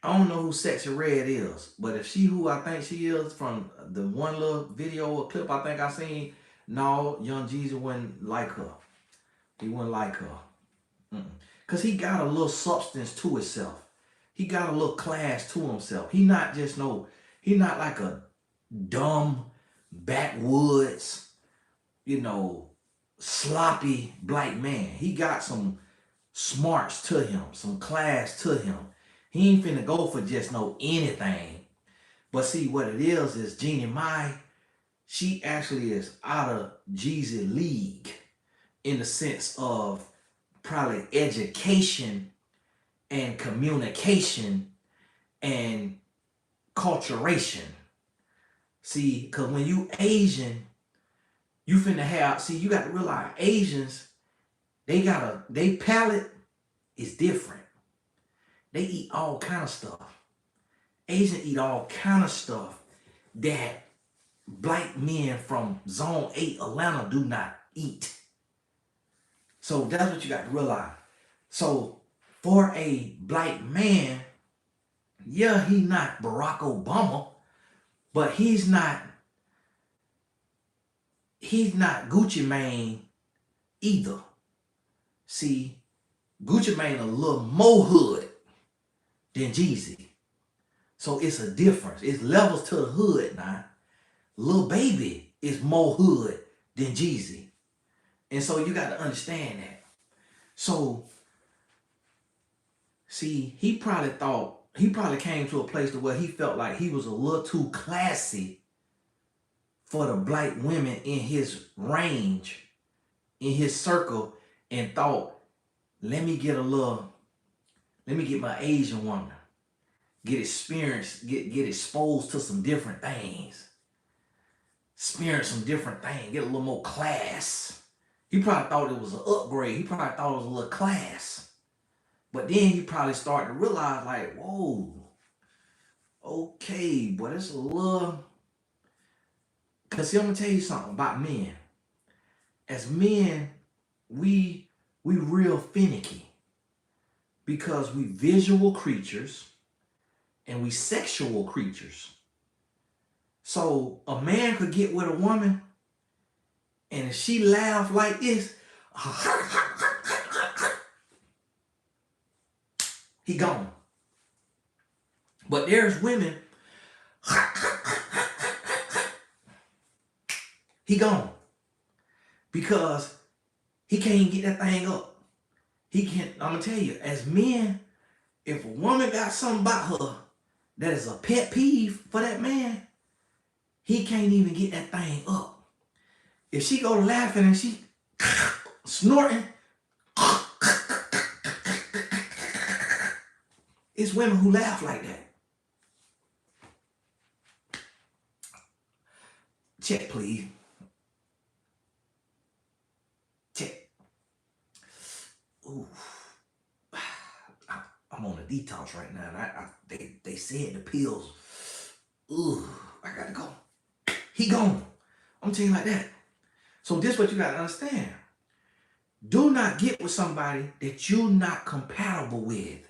A: I don't know who Sexy Red is, but if she who I think she is from the one little video or clip I think I seen, no, Young Jeezy wouldn't like her. He wouldn't like her. Because he got a little substance to himself. He got a little class to himself. He not like a dumb, backwoods, sloppy black man. He got some smarts to him, some class to him. He ain't finna go for just no anything. But see, what it is Jeannie Mai, she actually is out of Jeezy league in the sense of probably education and communication and culturation. See, because when you Asian, you finna have, you got to realize Asians, they palate is different. They eat all kind of stuff. Asians eat all kind of stuff that black men from Zone 8 Atlanta do not eat. So that's what you got to realize. So for a black man, yeah, he not Barack Obama, but he's not Gucci Mane either. See, Gucci Mane a little more hood than Jeezy. So it's a difference. It's levels to the hood now. Lil Baby is more hood than Jeezy. And so you got to understand that. So, see, he probably came to a place to where he felt like he was a little too classy for the black women in his range, in his circle, and thought, let me get my Asian woman, get experience, get exposed to some different things, experience some different things, get a little more class. He probably thought it was an upgrade. He probably thought it was a little class. But then he probably started to realize, like, whoa, okay, but it's a little. Because see, I'm going to tell you something about men. As men, we real finicky. Because we visual creatures and we sexual creatures. So a man could get with a woman, and if she laugh like this, he gone. But there's women, he gone. Because he can't get that thing up. I'm going to tell you, as men, if a woman got something about her that is a pet peeve for that man, he can't even get that thing up. If she go laughing and she snorting, it's women who laugh like that. Check, please. Check. Ooh. I'm on a detox right now, and they said the pills. Ooh, I gotta go. He gone. I'm telling you like that. So this is what you gotta understand. Do not get with somebody that you're not compatible with.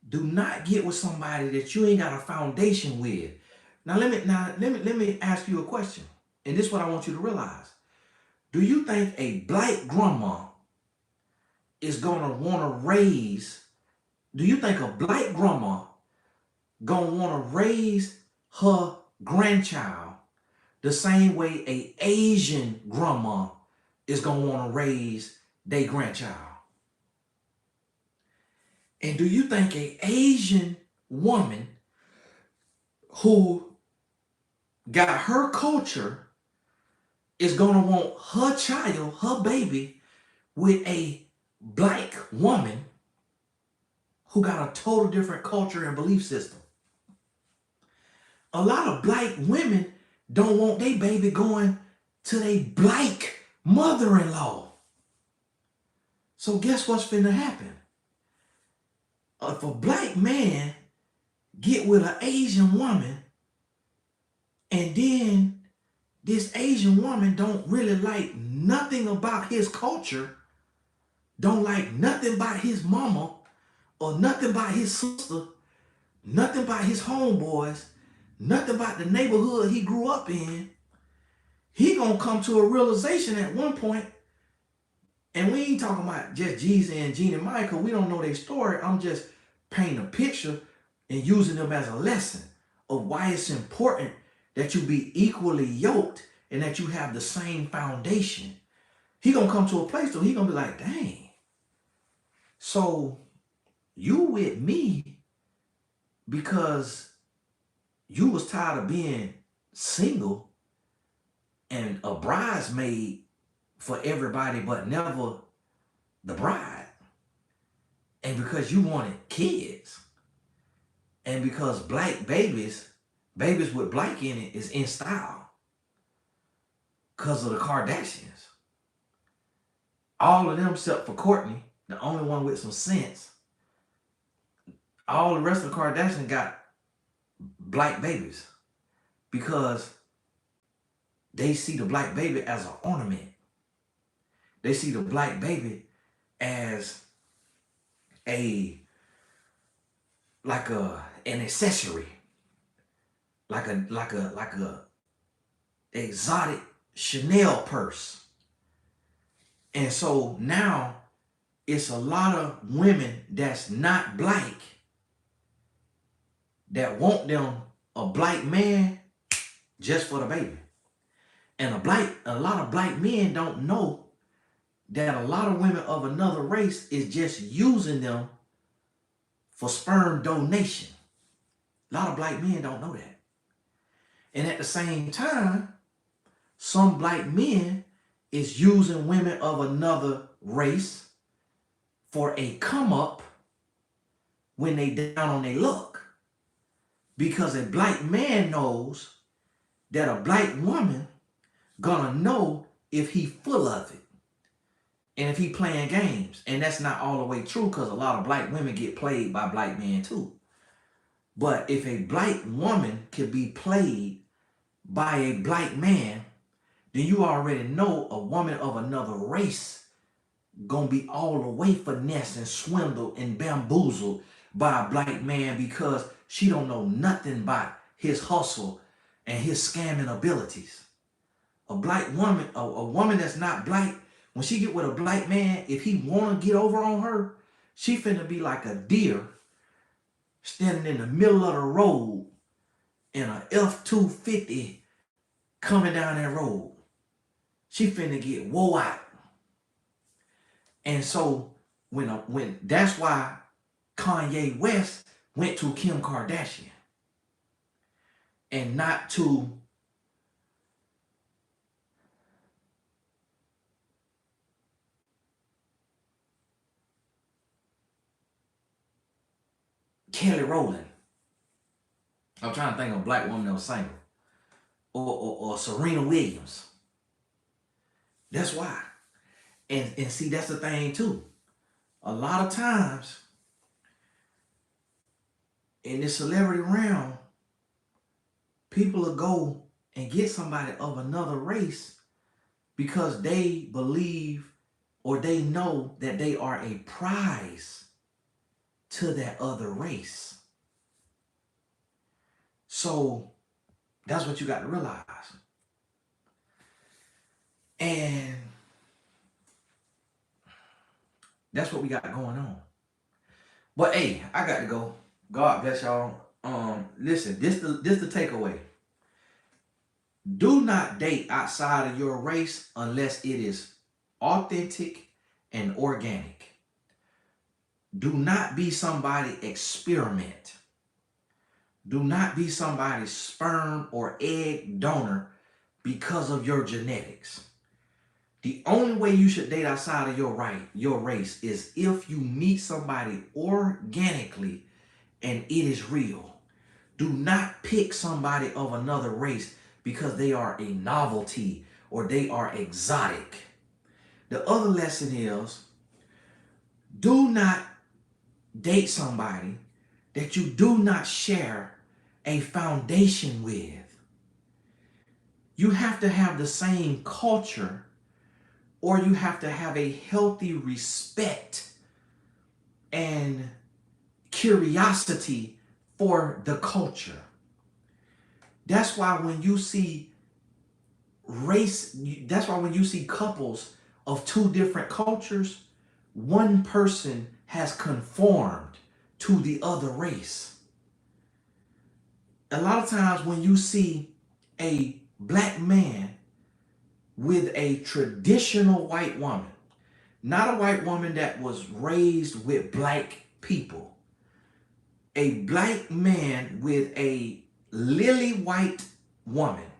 A: Do not get with somebody that you ain't got a foundation with. Now let me ask you a question. And this is what I want you to realize. Do you think a black grandma is gonna wanna raise, do you think a black grandma gonna wanna raise her grandchild the same way a Asian grandma is gonna wanna raise their grandchild? And do you think a Asian woman who got her culture is gonna want her child, her baby, with a black woman who got a total different culture and belief system? A lot of black women don't want their baby going to their black mother-in-law. So guess what's finna happen? If a black man get with an Asian woman, and then this Asian woman don't really like nothing about his culture, don't like nothing about his mama, or nothing about his sister, nothing about his homeboys, nothing about the neighborhood he grew up in, he gonna come to a realization at one point. And we ain't talking about just Jeezy and Jeannie Michael. We don't know their story. I'm just painting a picture and using them as a lesson of why it's important that you be equally yoked and that you have the same foundation. He gonna come to a place where he gonna be like, dang, so you with me because you was tired of being single and a bridesmaid for everybody but never the bride, and because you wanted kids, and because black babies with black in it is in style because of the Kardashians. All of them except for Courtney, the only one with some sense. All the rest of the Kardashians got black babies because they see the black baby as an ornament. They see the black baby as an accessory, like a exotic Chanel purse. And so now it's a lot of women that's not black that want them a black man just for the baby. And a lot of black men don't know that a lot of women of another race is just using them for sperm donation. A lot of black men don't know that. And at the same time, some black men is using women of another race for a come up when they down on their luck. Because a black man knows that a black woman gonna know if he full of it and if he playing games. And that's not all the way true, because a lot of black women get played by black men too. But if a black woman could be played by a black man, then you already know a woman of another race gonna be all the way finessed and swindled and bamboozled by a black man, because she don't know nothing about his hustle and his scamming abilities. A black woman, a woman that's not black, when she get with a black man, if he wanna get over on her, she finna be like a deer standing in the middle of the road in a F-250 coming down that road. She finna get woe out. And so when that's why Kanye West went to Kim Kardashian and not to Kelly Rowland. I'm trying to think of a black woman that was single. Or Serena Williams. That's why. And see, that's the thing too. A lot of times in this celebrity realm, people will go and get somebody of another race because they believe or they know that they are a prize to that other race. So that's what you got to realize. And that's what we got going on. But hey, I got to go. God bless y'all. Listen, this the takeaway. Do not date outside of your race unless it is authentic and organic. Do not be somebody experiment. Do not be somebody's sperm or egg donor because of your genetics. The only way you should date outside of your race is if you meet somebody organically and it is real. Do not pick somebody of another race because they are a novelty or they are exotic. The other lesson is, do not date somebody that you do not share a foundation with. You have to have the same culture, or you have to have a healthy respect and curiosity for the culture. That's why when you see couples of two different cultures, one person has conformed to the other race. A lot of times when you see a black man with a traditional white woman, not a white woman that was raised with black people, a black man with a lily white woman,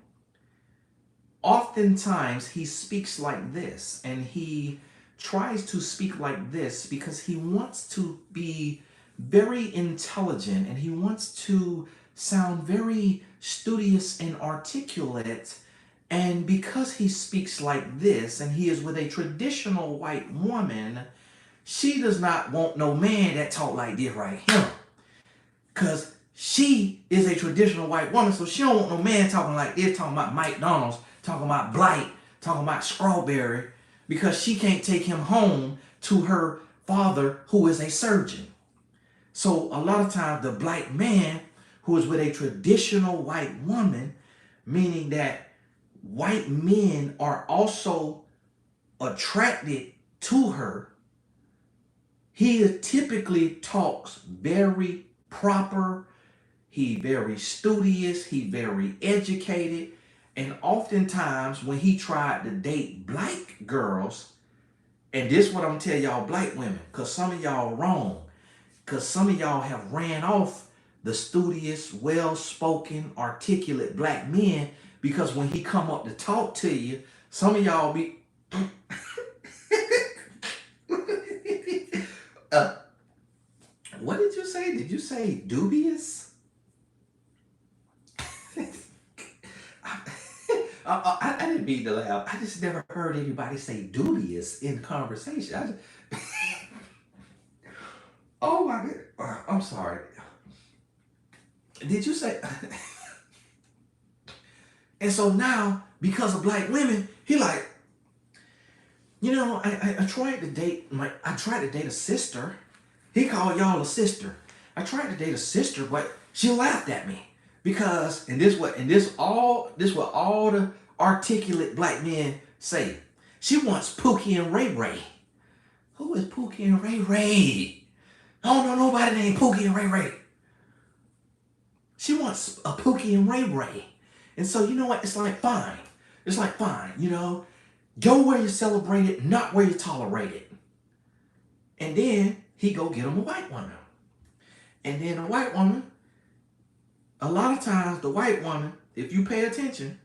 A: oftentimes he speaks like this, and he tries to speak like this because he wants to be very intelligent and he wants to sound very studious and articulate. And because he speaks like this and he is with a traditional white woman, she does not want no man that talk like this right here. Because she is a traditional white woman, so she don't want no man talking like this, talking about McDonald's, talking about Blight, talking about Strawberry, because she can't take him home to her father who is a surgeon. So a lot of times the black man who is with a traditional white woman, meaning that white men are also attracted to her, he typically talks very proper, he very studious, he very educated, and oftentimes when he tried to date black girls, and this is what I'm gonna tell y'all black women, because some of y'all wrong, because some of y'all have ran off the studious, well-spoken, articulate black men, because when he come up to talk to you, some of y'all be what did you say? Did you say dubious? I didn't mean to laugh. I just never heard anybody say dubious in conversation. Oh my God. I'm sorry. Did you say? And so now, because of black women, he like, I tried to date a sister. He called y'all a sister. I tried to date a sister, but she laughed at me because, this what all the articulate black men say. She wants Pookie and Ray Ray. Who is Pookie and Ray Ray? I don't know nobody named Pookie and Ray Ray. She wants a Pookie and Ray Ray. And so, you know what? It's like, fine. Go where you celebrate it, not where you tolerate it. And then he go get him a white woman. And then a white woman, a lot of times the white woman, if you pay attention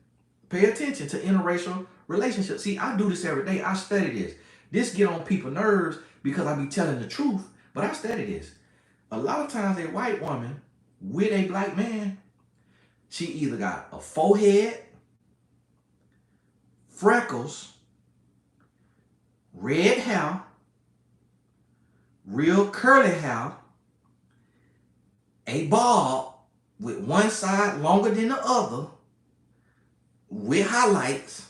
A: to interracial relationships. See, I do this every day. I study this. This get on people's nerves because I be telling the truth, but I study this. A lot of times a white woman with a black man, she either got a forehead, freckles, red hair, real curly hair, a bob with one side longer than the other, with highlights,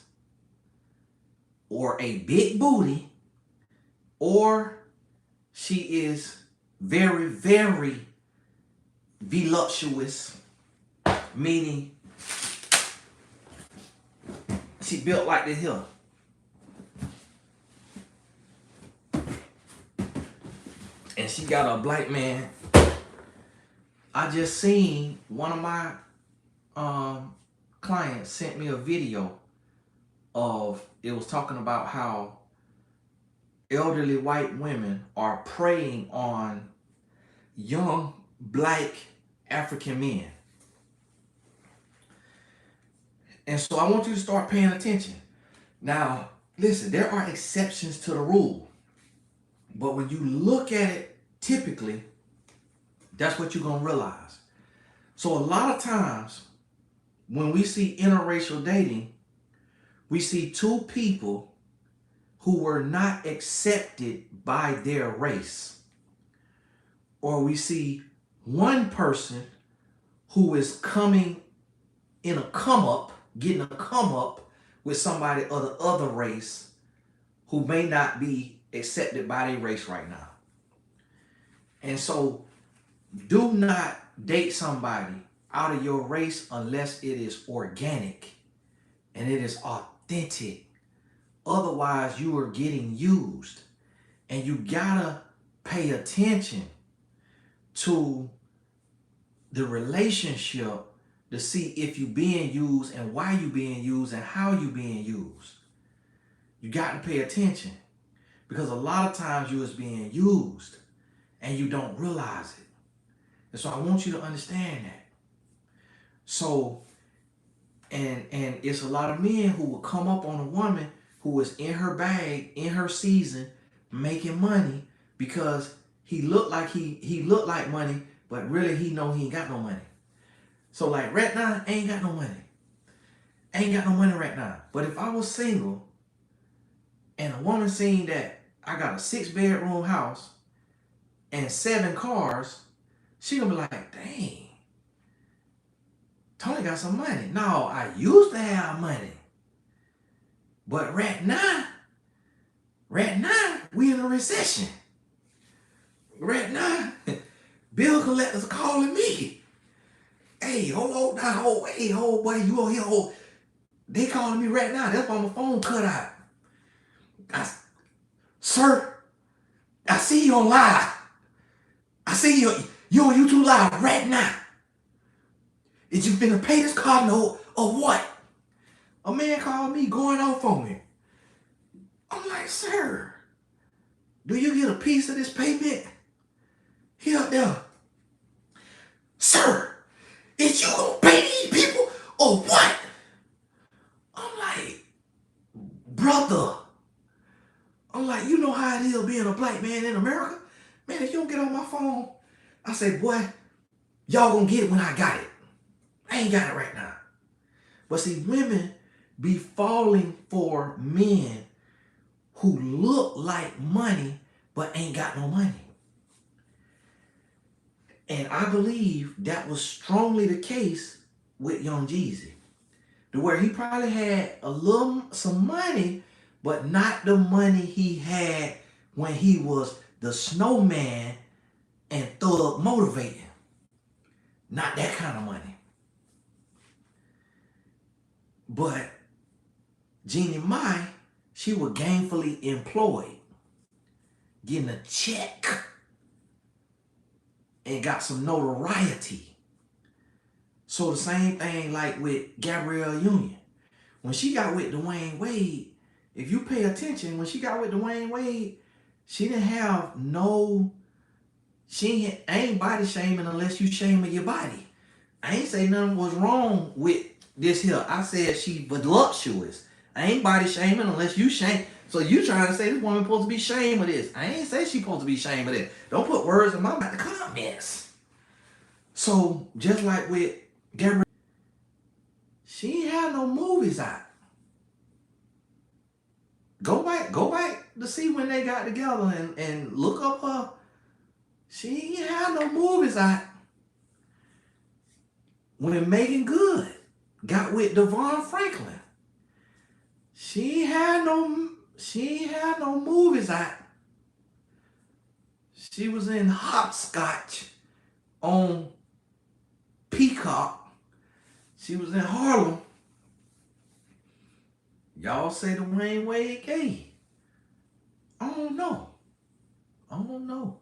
A: or a big booty, or she is very, very voluptuous, meaning she built like this here. And she got a black man. I just seen one of my clients sent me a video of, it was talking about how elderly white women are preying on young black African men. And so I want you to start paying attention. Now, listen, there are exceptions to the rule. But when you look at it, typically, that's what you're going to realize. So a lot of times, when we see interracial dating, we see two people who were not accepted by their race. Or we see one person who is coming in a come up, getting a come up with somebody of the other race who may not be accepted by their race right now. And so do not date somebody out of your race unless it is organic and it is authentic. Otherwise, you are getting used. And you gotta pay attention to the relationship to see if you're being used and why you're being used and how you're being used. You got to pay attention, because a lot of times you is being used and you don't realize it. And so I want you to understand that. So, and it's a lot of men who will come up on a woman who is in her bag, in her season, making money, because he looked like he looked like money, but really he know he ain't got no money. So like right now, I ain't got no money. I ain't got no money right now. But if I was single and a woman seen that I got a 6-bedroom house and 7 cars, she gonna be like, dang, Tony got some money. No, I used to have money. But right now, we in a recession. Right now, bill collectors calling me. Hey, hold on now, hey, boy, you on here, they calling me right now. That's why my phone cut out. Sir, I see you on live. I see you on YouTube live right now. Is you finna pay this car note or what? A man called me going off on me. I'm like, sir, do you get a piece of this payment? He up there. Sir, is you gonna pay these people or what? I'm like, brother. I'm like, you know how it is being a black man in America? Man, if you don't get on my phone, I say, boy, y'all gonna get it when I got it. I ain't got it right now. But see, women be falling for men who look like money but ain't got no money. And I believe that was strongly the case with young Jeezy, to where he probably had some money, but not the money he had when he was the snowman and thug motivating. Not that kind of money. But Jeannie, she was gainfully employed, getting a check, and got some notoriety. So the same thing like with Gabrielle Union. When she got with Dwayne Wade, if you pay attention, when she got with Dwayne Wade, she didn't have I ain't body shaming unless you shaming your body. I ain't say nothing was wrong with this here. I said she voluptuous. I ain't body shaming unless you shame. So you trying to say this woman supposed to be ashamed of this. I ain't say she supposed to be ashamed of this. Don't put words in my mouth. The comments. So just like with Gabrielle, she ain't had no movies out. Go back to see when they got together and look up her. She ain't had no movies out. When Megan Good got with Devon Franklin, she ain't had no movies out. She was in Hopscotch on Peacock. She was in Harlem. Y'all say Dwayne Wade gay. I don't know. I don't know.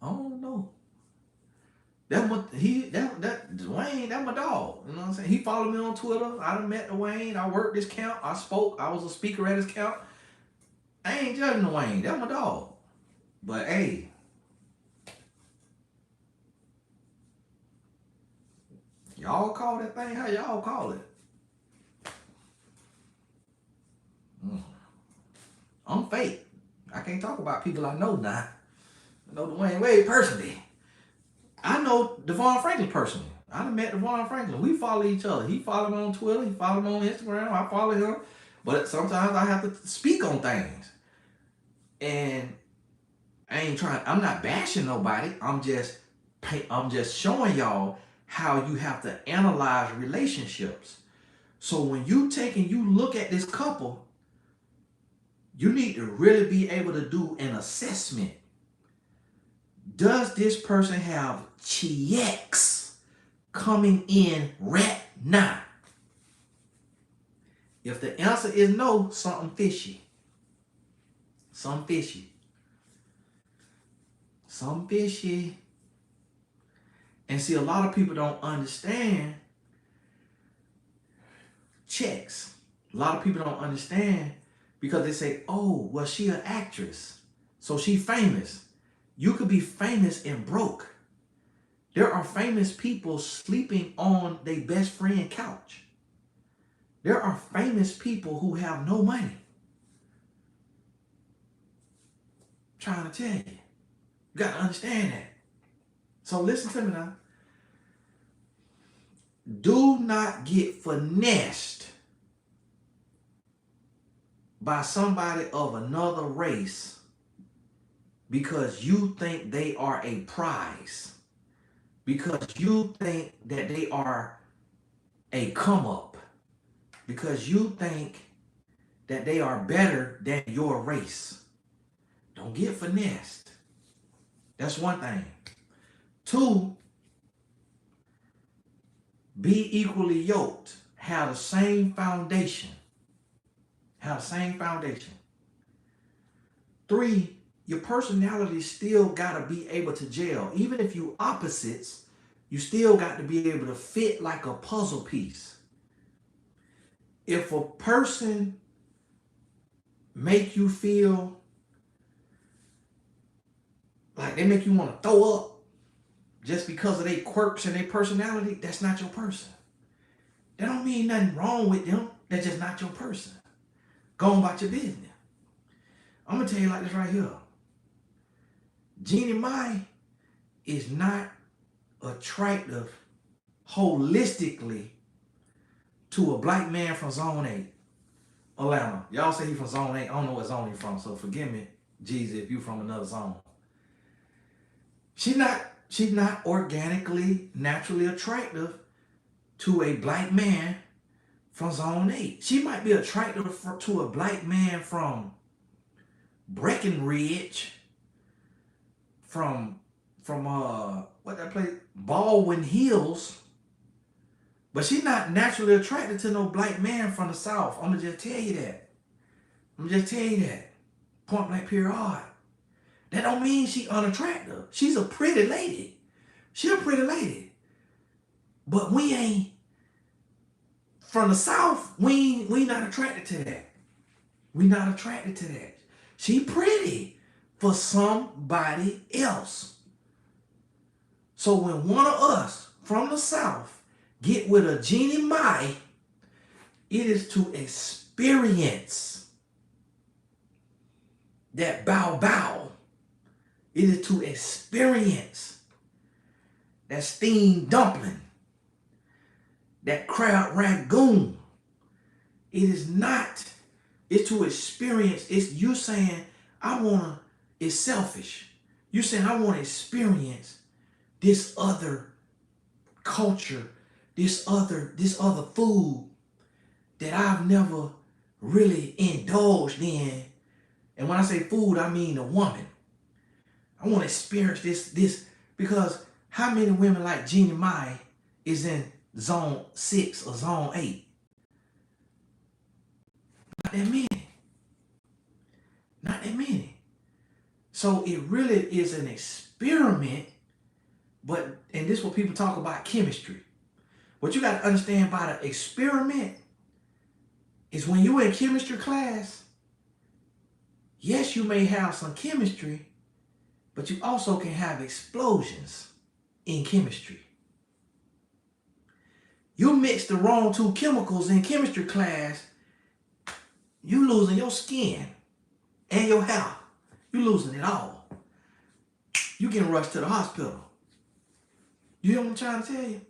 A: I don't know. That Dwayne, that my dog. You know what I'm saying? He followed me on Twitter. I done met Dwayne. I worked this camp. I spoke. I was a speaker at his camp. I ain't judging Dwayne. That my dog. But hey, y'all call that thing how y'all call it. I'm fake. I can't talk about people I know now. I know Dwayne Wade personally. I know Devon Franklin personally. I done met Devon Franklin. We follow each other. He follow me on Twitter. He follow me on Instagram. I follow him. But sometimes I have to speak on things. And I'm not bashing nobody. I'm just showing y'all how you have to analyze relationships. So when you look at this couple, you need to really be able to do an assessment. Does this person have checks coming in right now? If the answer is no, something fishy. Something fishy. Something fishy. And see, a lot of people don't understand checks. A lot of people don't understand because they say, oh, well, she an actress, so she famous. You could be famous and broke. There are famous people sleeping on their best friend couch. There are famous people who have no money. I'm trying to tell you. You got to understand that. So listen to me now. Do not get finessed by somebody of another race because you think they are a prize, because you think that they are a come up, because you think that they are better than your race. Don't get finessed. That's one thing. 2, be equally yoked. Have the same foundation. Have the same foundation. 3, your personality still got to be able to gel. Even if you opposites, you still got to be able to fit like a puzzle piece. If a person make you feel like they make you want to throw up just because of their quirks and their personality, that's not your person. That don't mean nothing wrong with them. That's just not your person. Go on about your business. I'm going to tell you like this right here. Jeannie Mai is not attractive holistically to a black man from Zone 8, Atlanta. Y'all say he from Zone 8. I don't know what zone he's from, so forgive me, Jeezy, if you from another zone. She's not organically, naturally attractive to a black man from Zone 8. She might be attractive to a black man from Breckenridge, from what that place, Baldwin Hills, but she's not naturally attracted to no black man from the South. I'm gonna just tell you that. Point blank period. That don't mean she unattractive. She's a pretty lady. But we ain't from the South. We not attracted to that. She pretty for somebody else. So when one of us from the South get with a Jeannie Mai, it is to experience that bow bow. It is to experience that steamed dumpling, that crab ragoon. It is not. It's to experience. It's you saying, it's selfish. You saying, I want to experience this other culture, this other food that I've never really indulged in. And when I say food, I mean a woman. I want to experience this, because how many women like Jeannie Mai is in zone 6 or zone 8? Not that many. Not that many. So it really is an experiment, and this is what people talk about chemistry. What you got to understand about an experiment is when you're in chemistry class, yes, you may have some chemistry, but you also can have explosions in chemistry. You mix the wrong two chemicals in chemistry class, you losing your skin and your hair. You losing it all. You getting rushed to the hospital. You hear what I'm trying to tell you?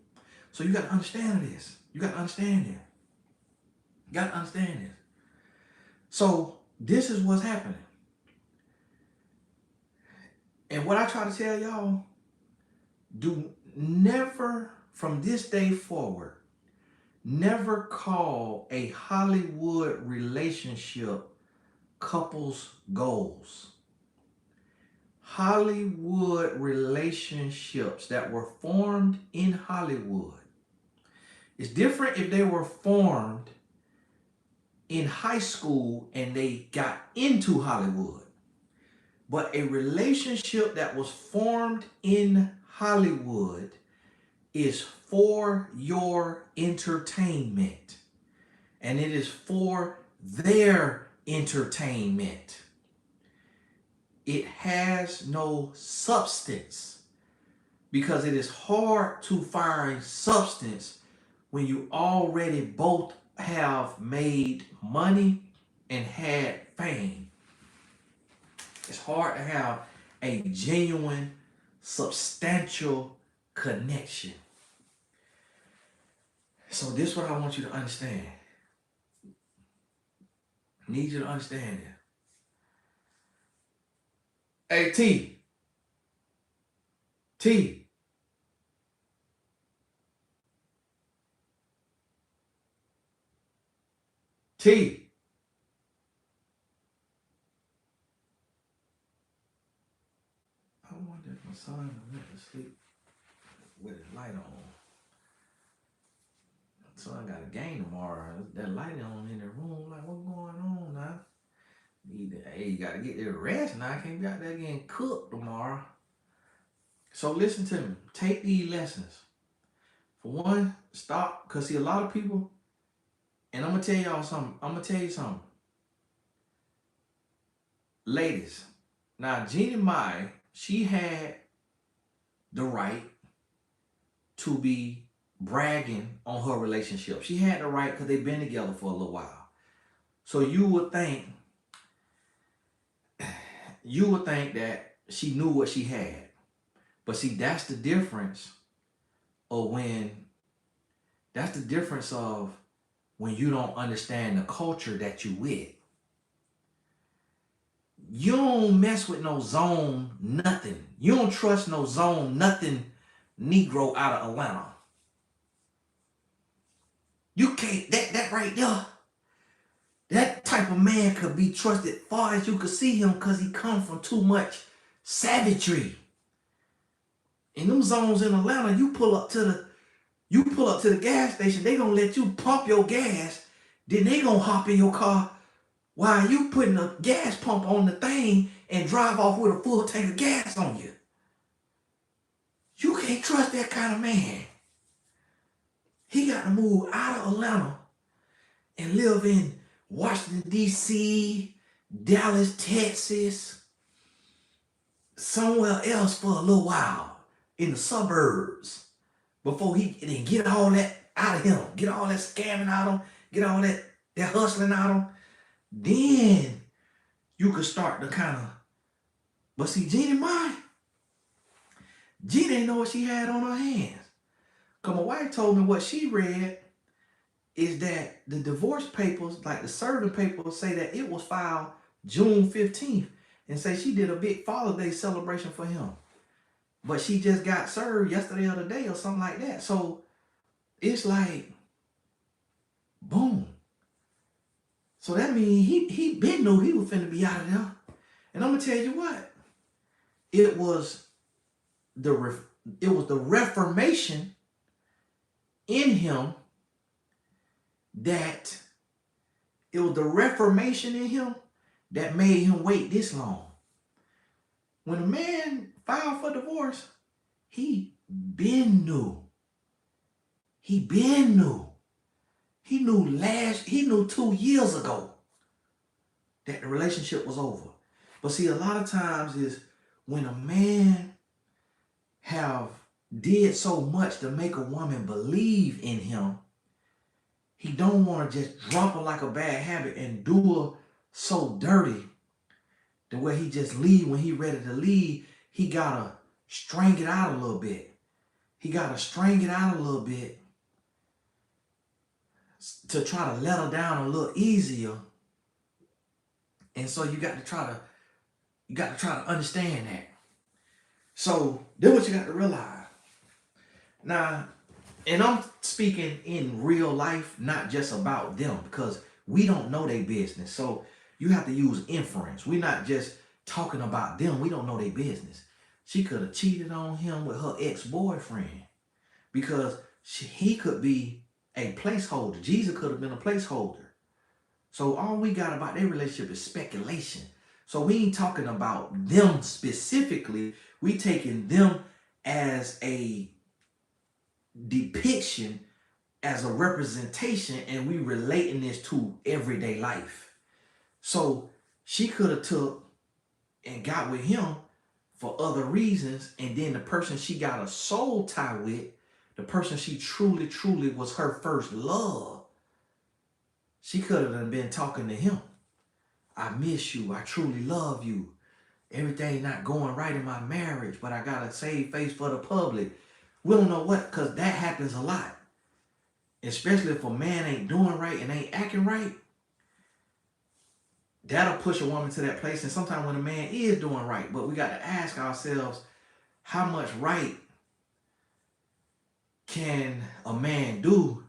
A: So you got to understand this. You got to understand it. You got to understand this. So this is what's happening. And what I try to tell y'all, do never, from this day forward, never call a Hollywood relationship couples goals. Hollywood relationships that were formed in Hollywood. It's different if they were formed in high school and they got into Hollywood. But a relationship that was formed in Hollywood is for your entertainment. And it is for their entertainment. It has no substance, because it is hard to find substance when you already both have made money and had fame. It's hard to have a genuine, substantial connection. So this is what I want you to understand. I need you to understand it. Hey, T. T. T. I wonder if my son went to sleep with his light on. My son got a game tomorrow. That light on in the room. Like, what's going on now? Hey, you gotta get there to rest now. I can't be out there getting cooked tomorrow. So listen to me. Take these lessons. For one, stop. Because see, a lot of people, and I'm going to tell y'all something. I'm going to tell you something. Ladies, now Jeannie Mai, she had the right to be bragging on her relationship. She had the right because they've been together for a little while. So you would think that she knew what she had. But see, that's the difference of when you don't understand the culture that you with. You don't mess with no zone nothing. You don't trust no zone nothing Negro out of Atlanta. You can't, that right there, that type of man could be trusted far as you could see him, because he come from too much savagery. In them zones in Atlanta, you pull up to the gas station, they gonna let you pump your gas, then they gonna hop in your car while you putting a gas pump on the thing and drive off with a full tank of gas on you. You can't trust that kind of man. He got to move out of Atlanta and live in Washington, D.C., Dallas, Texas, somewhere else for a little while in the suburbs before he then get all that out of him, get all that scamming out of him, get all that hustling out of him. Then you could start to kind of, but see, Jeannie didn't know what she had on her hands. Because my wife told me what she read is that the divorce papers, like the serving papers, say that it was filed June 15th and say she did a big Father's Day celebration for him. But she just got served yesterday or the day or something like that. So it's like, boom. So that means he been knew he was finna be out of there. And I'm going to tell you what. it was the it was the reformation in him that it was the reformation in him that made him wait this long. When a man filed for divorce, he been knew. He been knew. He knew 2 years ago that the relationship was over. But see, a lot of times is when a man have did so much to make a woman believe in him, he don't want to just drop her like a bad habit and do her so dirty the way he just leave. When he ready to leave, he gotta string it out a little bit. He gotta string it out a little bit to try to let her down a little easier. And so you got to try to understand that. So that's what you got to realize. Now, and I'm speaking in real life, not just about them, because we don't know their business. So you have to use inference. We're not just talking about them. We don't know their business. She could have cheated on him with her ex-boyfriend because he could be a placeholder. Jesus could have been a placeholder. So all we got about their relationship is speculation. So we ain't talking about them specifically. We taking them as a depiction, as a representation, and we relating this to everyday life. So she could have took and got with him for other reasons, and then the person she got a soul tie with, the person she truly, truly was her first love, she could have been talking to him. I miss you. I truly love you. Everything not going right in my marriage, but I got to save face for the public. We don't know what, because that happens a lot. Especially if a man ain't doing right and ain't acting right. That'll push a woman to that place. And sometimes when a man is doing right, but we got to ask ourselves, how much right can a man do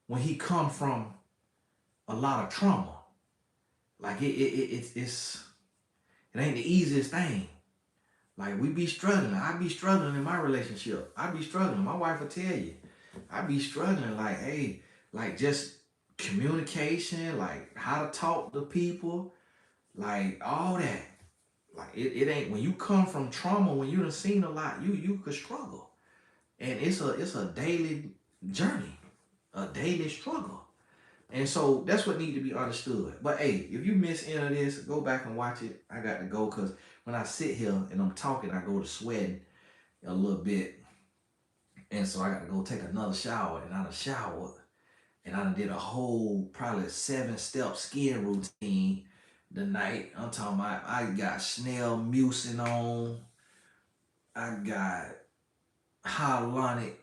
A: when he come from a lot of trauma? Like it ain't the easiest thing. Like we be struggling. I be struggling in my relationship. I be struggling. My wife will tell you. I be struggling. Like, hey, like just communication, like how to talk to people, like all that. Like it ain't, when you come from trauma, when you done seen a lot, you could struggle. And it's a daily journey, a daily struggle. And so that's what need to be understood. But hey, if you miss any of this, go back and watch it. I got to go because when I sit here and I'm talking, I go to sweating a little bit. And so I got to go take another shower. And I done showered. And I done did a whole probably 7-step skin routine the night. I'm talking about, I got Snell mucin on. I got hyaluronic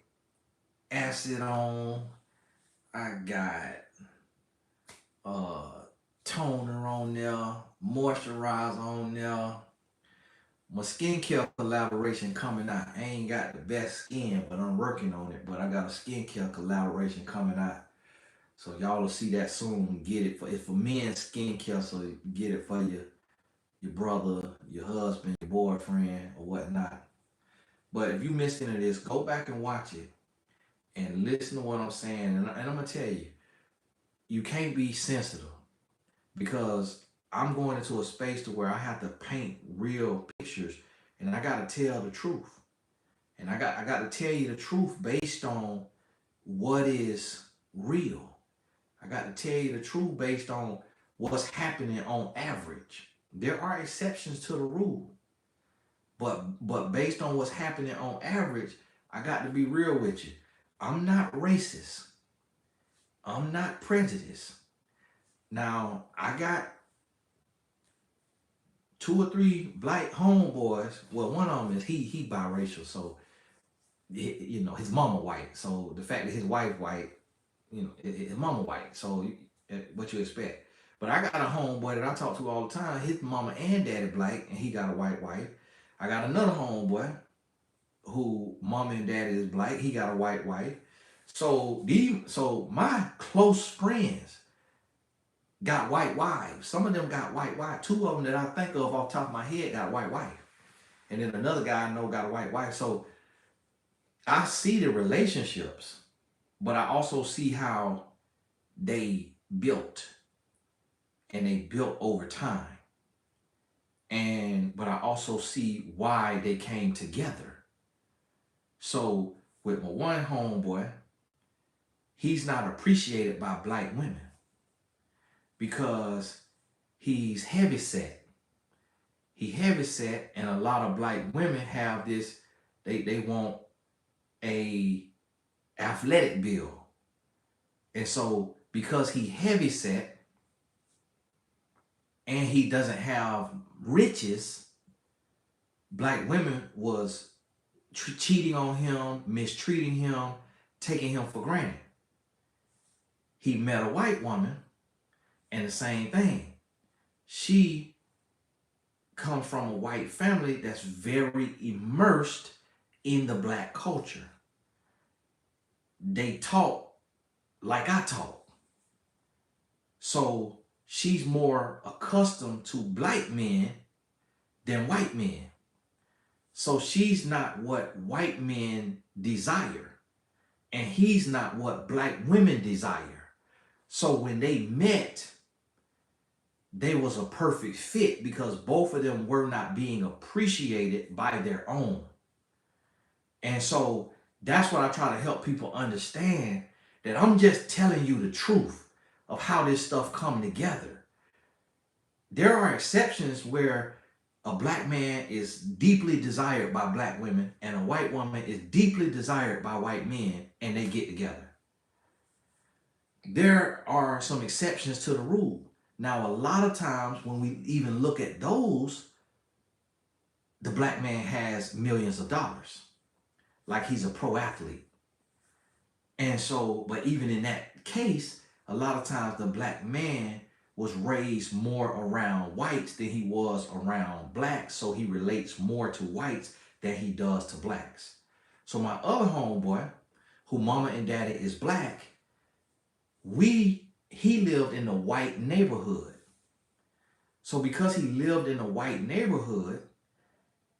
A: acid on. I got toner on there, moisturizer on there. My skincare collaboration coming out. I ain't got the best skin, but I'm working on it. But I got a skincare collaboration coming out. So y'all will see that soon. Get it it's for men's skincare, so you get it for your brother, your husband, your boyfriend, or whatnot. But if you missed any of this, go back and watch it and listen to what I'm saying. And I'm gonna tell you, you can't be sensitive, because I'm going into a space to where I have to paint real pictures, and I got to tell the truth. And I got to tell you the truth based on what is real. I got to tell you the truth based on what's happening on average. There are exceptions to the rule, but based on what's happening on average, I got to be real with you. I'm not racist. I'm not prejudiced. Now, I got 2 or 3 black homeboys. Well, one of them is he biracial, so you know his mama white. So the fact that his wife white, you know, his mama white. So what you expect? But I got a homeboy that I talk to all the time. His mama and daddy black, and he got a white wife. I got another homeboy who mama and daddy is black. He got a white wife. So my close friends got white wives. Some of them got white wives. 2 of them that I think of off the top of my head got white wife. And then another guy I know got a white wife. So I see the relationships, but I also see how they built, and they built over time. And but I also see why they came together. So with my one homeboy, he's not appreciated by black women because he's heavy set. He heavy set, and a lot of black women have this. They want a athletic build, and so because he heavy set and he doesn't have riches, black women was cheating on him, mistreating him, taking him for granted. He met a white woman, and the same thing. She comes from a white family that's very immersed in the black culture. They talk like I talk. So she's more accustomed to black men than white men. So she's not what white men desire, and he's not what black women desire. So when they met, they was a perfect fit because both of them were not being appreciated by their own. And so that's what I try to help people understand, that I'm just telling you the truth of how this stuff come together. There are exceptions where a black man is deeply desired by black women and a white woman is deeply desired by white men, and they get together. There are some exceptions to the rule. Now, a lot of times when we even look at those, the black man has millions of dollars, like he's a pro athlete. And so, but even in that case, a lot of times the black man was raised more around whites than he was around blacks. So he relates more to whites than he does to blacks. So my other homeboy, who mama and daddy is black, he lived in a white neighborhood. So because he lived in a white neighborhood,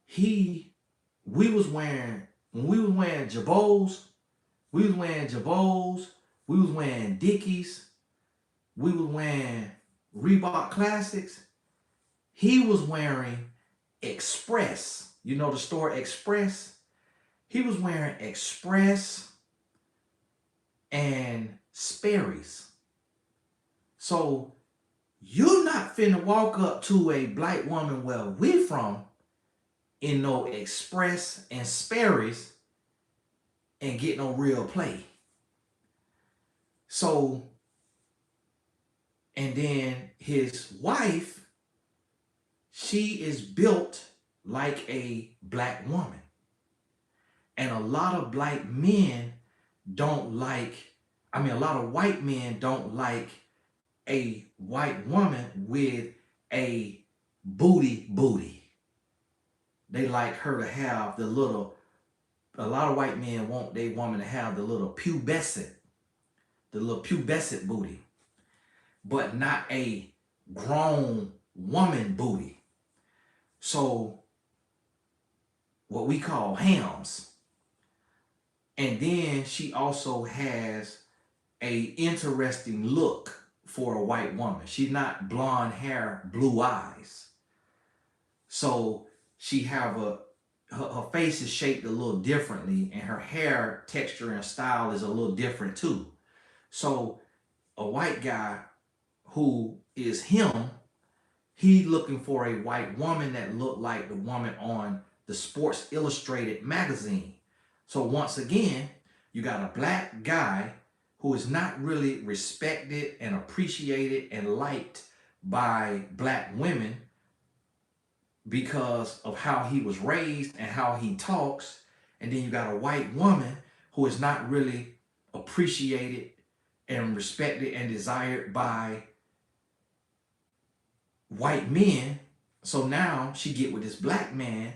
A: he we was wearing when we was wearing Jabos, we was wearing Jabos, we was wearing Dickies, we was wearing Reebok Classics. He was wearing Express. You know the store Express? He was wearing Express and Sperry's. So you're not finna walk up to a black woman where we from in no Express and Sperry's and get no real play. So, and then his wife, she is built like a black woman. And a lot of black men don't like, a lot of white men don't like a white woman with a booty. They like her to have the little, a lot of white men want their woman to have the little pubescent booty, but not a grown woman booty. So what we call hams. And then she also has a interesting look for a white woman. She's not blonde hair, blue eyes. So she have her face is shaped a little differently, and her hair texture and style is a little different too. So a white guy who is him, he looking for a white woman that looked like the woman on the Sports Illustrated magazine. So once again, you got a black guy who is not really respected and appreciated and liked by black women because of how he was raised and how he talks. And then you got a white woman who is not really appreciated and respected and desired by white men. So now she get with this black man,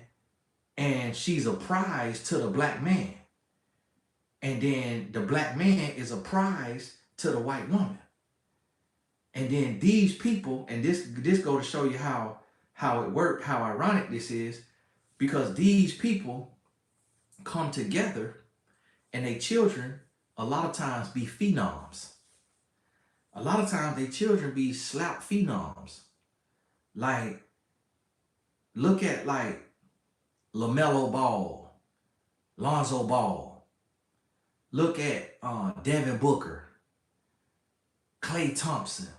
A: and she's a prize to the black man. And then the black man is a prize to the white woman. And then these people, and this go to show you how it worked, how ironic this is. because these people come together and their children a lot of times be phenoms. A lot of times their children be slap phenoms. Like, look at like LaMelo Ball, Lonzo Ball. Look at Devin Booker, Klay Thompson.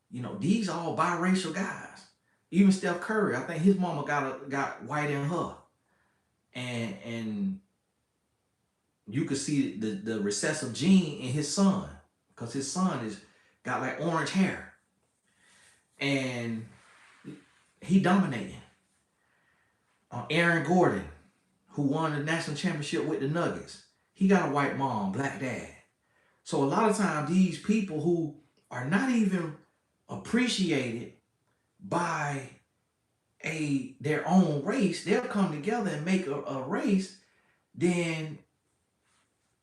A: You know, these all biracial guys. Even Steph Curry, I think his mama got white in her. And you could see the recessive gene in his son, because his son is got like orange hair. And he dominating. Aaron Gordon, who won the national championship with the Nuggets, he got a white mom, black dad. So a lot of times these people who are not even appreciated by their own race, they'll come together and make a race, then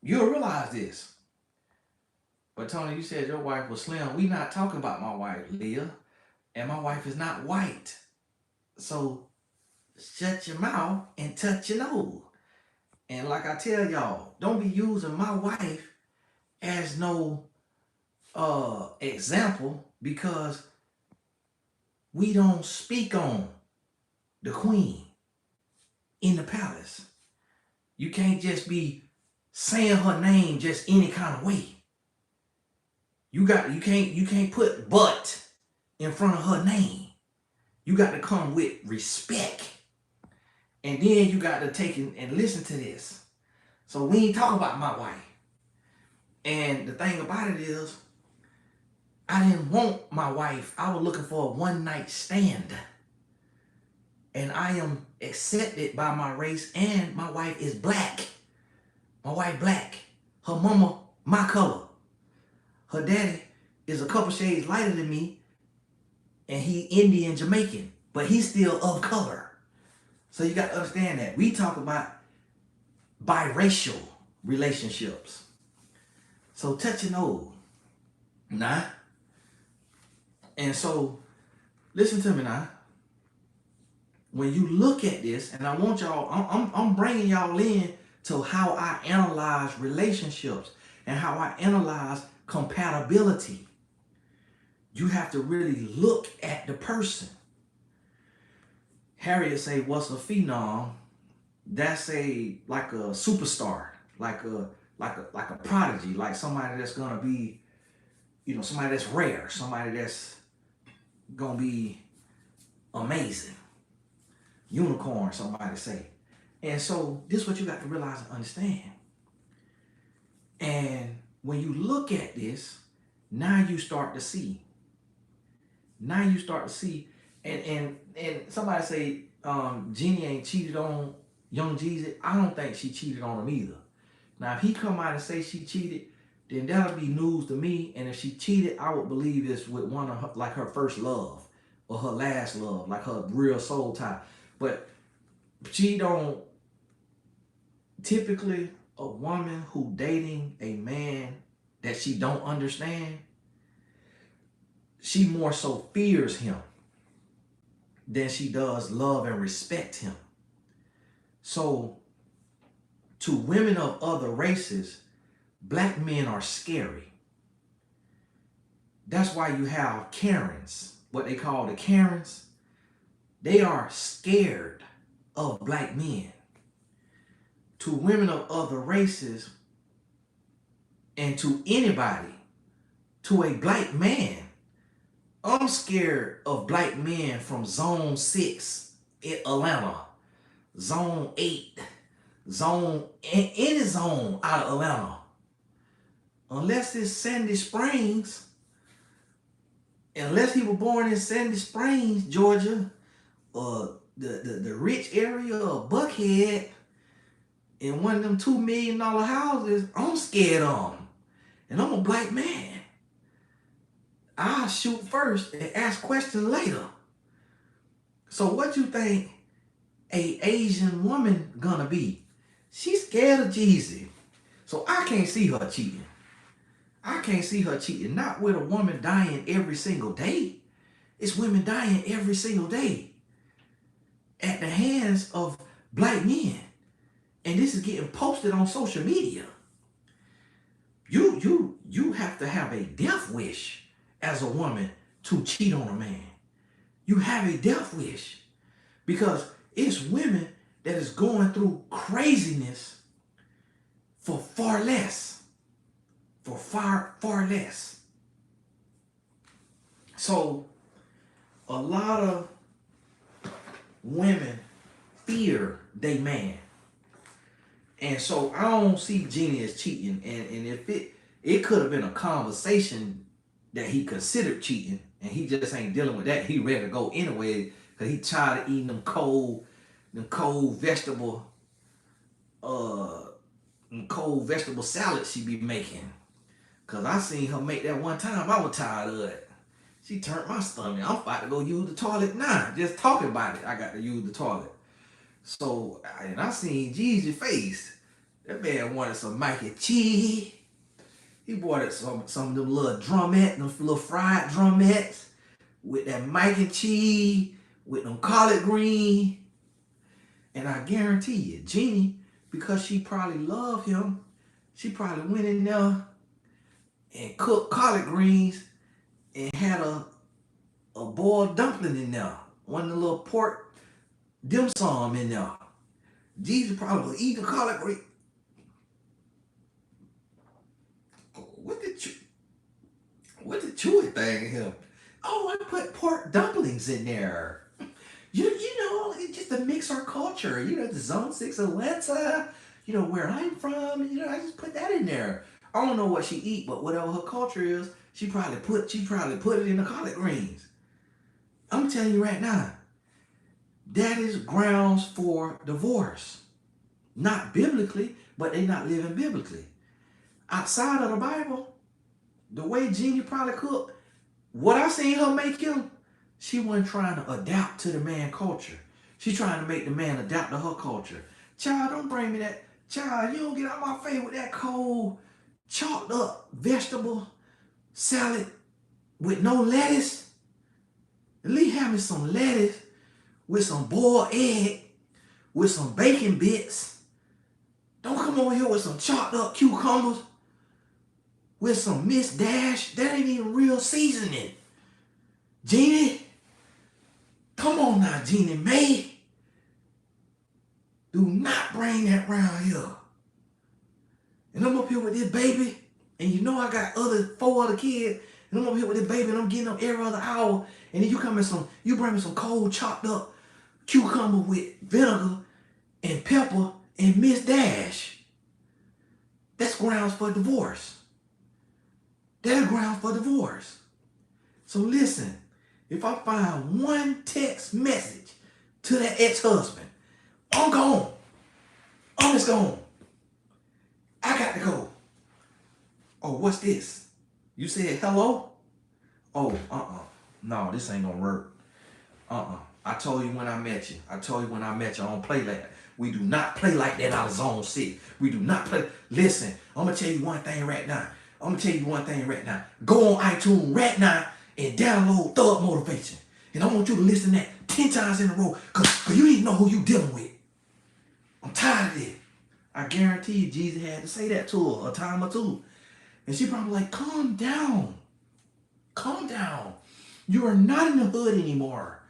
A: you'll realize this. But Tony, you said your wife was slim. We not talking about my wife, Leah. And my wife is not white. So shut your mouth and touch your nose. And like I tell y'all, don't be using my wife as no example, because we don't speak on the queen in the palace. You can't just be saying her name just any kind of way. You can't put but in front of her name. You got to come with respect. And then you got to take and listen to this. So we ain't talking about my wife. And the thing about it is, I didn't want my wife. I was looking for a one-night stand. And I am accepted by my race, and my wife is black. My wife black. Her mama, my color. Her daddy is a couple shades lighter than me, and he Indian Jamaican, but he's still of color. So you got to understand that. We talk about biracial relationships. So touch your nose. Nah. And so, listen to me now. When you look at this, and I want y'all, I'm bringing y'all in to how I analyze relationships and how I analyze compatibility. You have to really look at the person. Harriet say, what's a phenom? That's like a superstar, like a prodigy, like somebody that's gonna be, you know, somebody that's rare, somebody that's gonna be amazing. Unicorn, somebody say. And so this is what you got to realize and understand. And when you look at this, now you start to see. Now you start to see, and somebody say Jeannie ain't cheated on young Jeezy. I don't think she cheated on him either. Now, if he come out and say she cheated, then that'll be news to me. And if she cheated, I would believe it's with one of her, like her first love or her last love, like her real soul tie. But she don't, typically a woman who dating a man that she don't understand, she more so fears him than she does love and respect him. So to women of other races, black men are scary. That's why you have Karens, what they call the Karens. They are scared of black men. To women of other races, and to anybody, to a black man, I'm scared of black men from Zone 6 in Atlanta, Zone 8, any zone out of Atlanta. Unless it's Sandy Springs, unless he was born in Sandy Springs, Georgia, or the rich area of Buckhead, in one of them $2 million houses, I'm scared of him. And I'm a black man. I'll shoot first and ask questions later. So what you think a Asian woman gonna be? She's scared of Jeezy. So I can't see her cheating. I can't see her cheating. Not with a woman dying every single day. It's women dying every single day. at the hands of black men. And this is getting posted on social media. You have to have a death wish as a woman to cheat on a man. You have a death wish because it's women that is going through craziness for far less. For far less. So a lot of women fear they man. And so I don't see Jeannie as cheating. And if it could have been a conversation that he considered cheating and he just ain't dealing with that. He ready to go anyway because he tired of eating them cold vegetable salad she be making. Cause I seen her make that one time. I was tired of it. She turned my stomach. I'm about to go use the toilet now. Just talking about it, I got to use the toilet. So, and I seen Jeezy's face. That man wanted some mac and cheese. He bought it some of them little drumettes, them little fried drumettes with that mac and cheese, with them collard green. And I guarantee you, Jeannie, because she probably loved him, she probably went in there and cooked collard greens and had a boiled dumpling in there. One of the little pork dim sum in there. Jeezy probably was eating collard greens. What the chewy thing in here? Oh, I put pork dumplings in there. You know, just to mix our culture. You know, the Zone 6 Atlanta, you know, where I'm from, you know, I just put that in there. I don't know what she eat, but whatever her culture is, she probably put it in the collard greens. I'm telling you right now, that is grounds for divorce. Not biblically, but they not living biblically. Outside of the Bible, the way Jeannie probably cooked, what I seen her make him, she wasn't trying to adapt to the man culture. She trying to make the man adapt to her culture. Child, don't bring me that. Child, you don't get out my face with that cold, chopped up vegetable salad with no lettuce. At least have me some lettuce with some boiled egg, with some bacon bits. Don't come over here with some chopped up cucumbers, with some Miss Dash. That ain't even real seasoning. Jeannie, come on now, Jeannie Mae. Do not bring that round here. And I'm up here with this baby, and you know I got 4 other kids, and I'm up here with this baby, and I'm getting up every other hour, and then you bring me some cold chopped up cucumber with vinegar and pepper and Miss Dash. That's grounds for divorce. That's grounds for divorce. So listen, if I find one text message to that ex-husband, I'm gone. I'm just gone. I got to go. Oh, what's this? You said hello? Oh, no, this ain't gonna work. I told you when I met you. I don't play like that. We do not play like that out of Zone 6. We do not play. Listen, I'm gonna tell you one thing right now. Go on iTunes right now and download Thug Motivation. And I want you to listen to that 10 times in a row, cause you need to know who you dealing with. I'm tired of it. I guarantee you Jesus had to say that to her a time or two. And she probably like, calm down. Calm down. You are not in the hood anymore.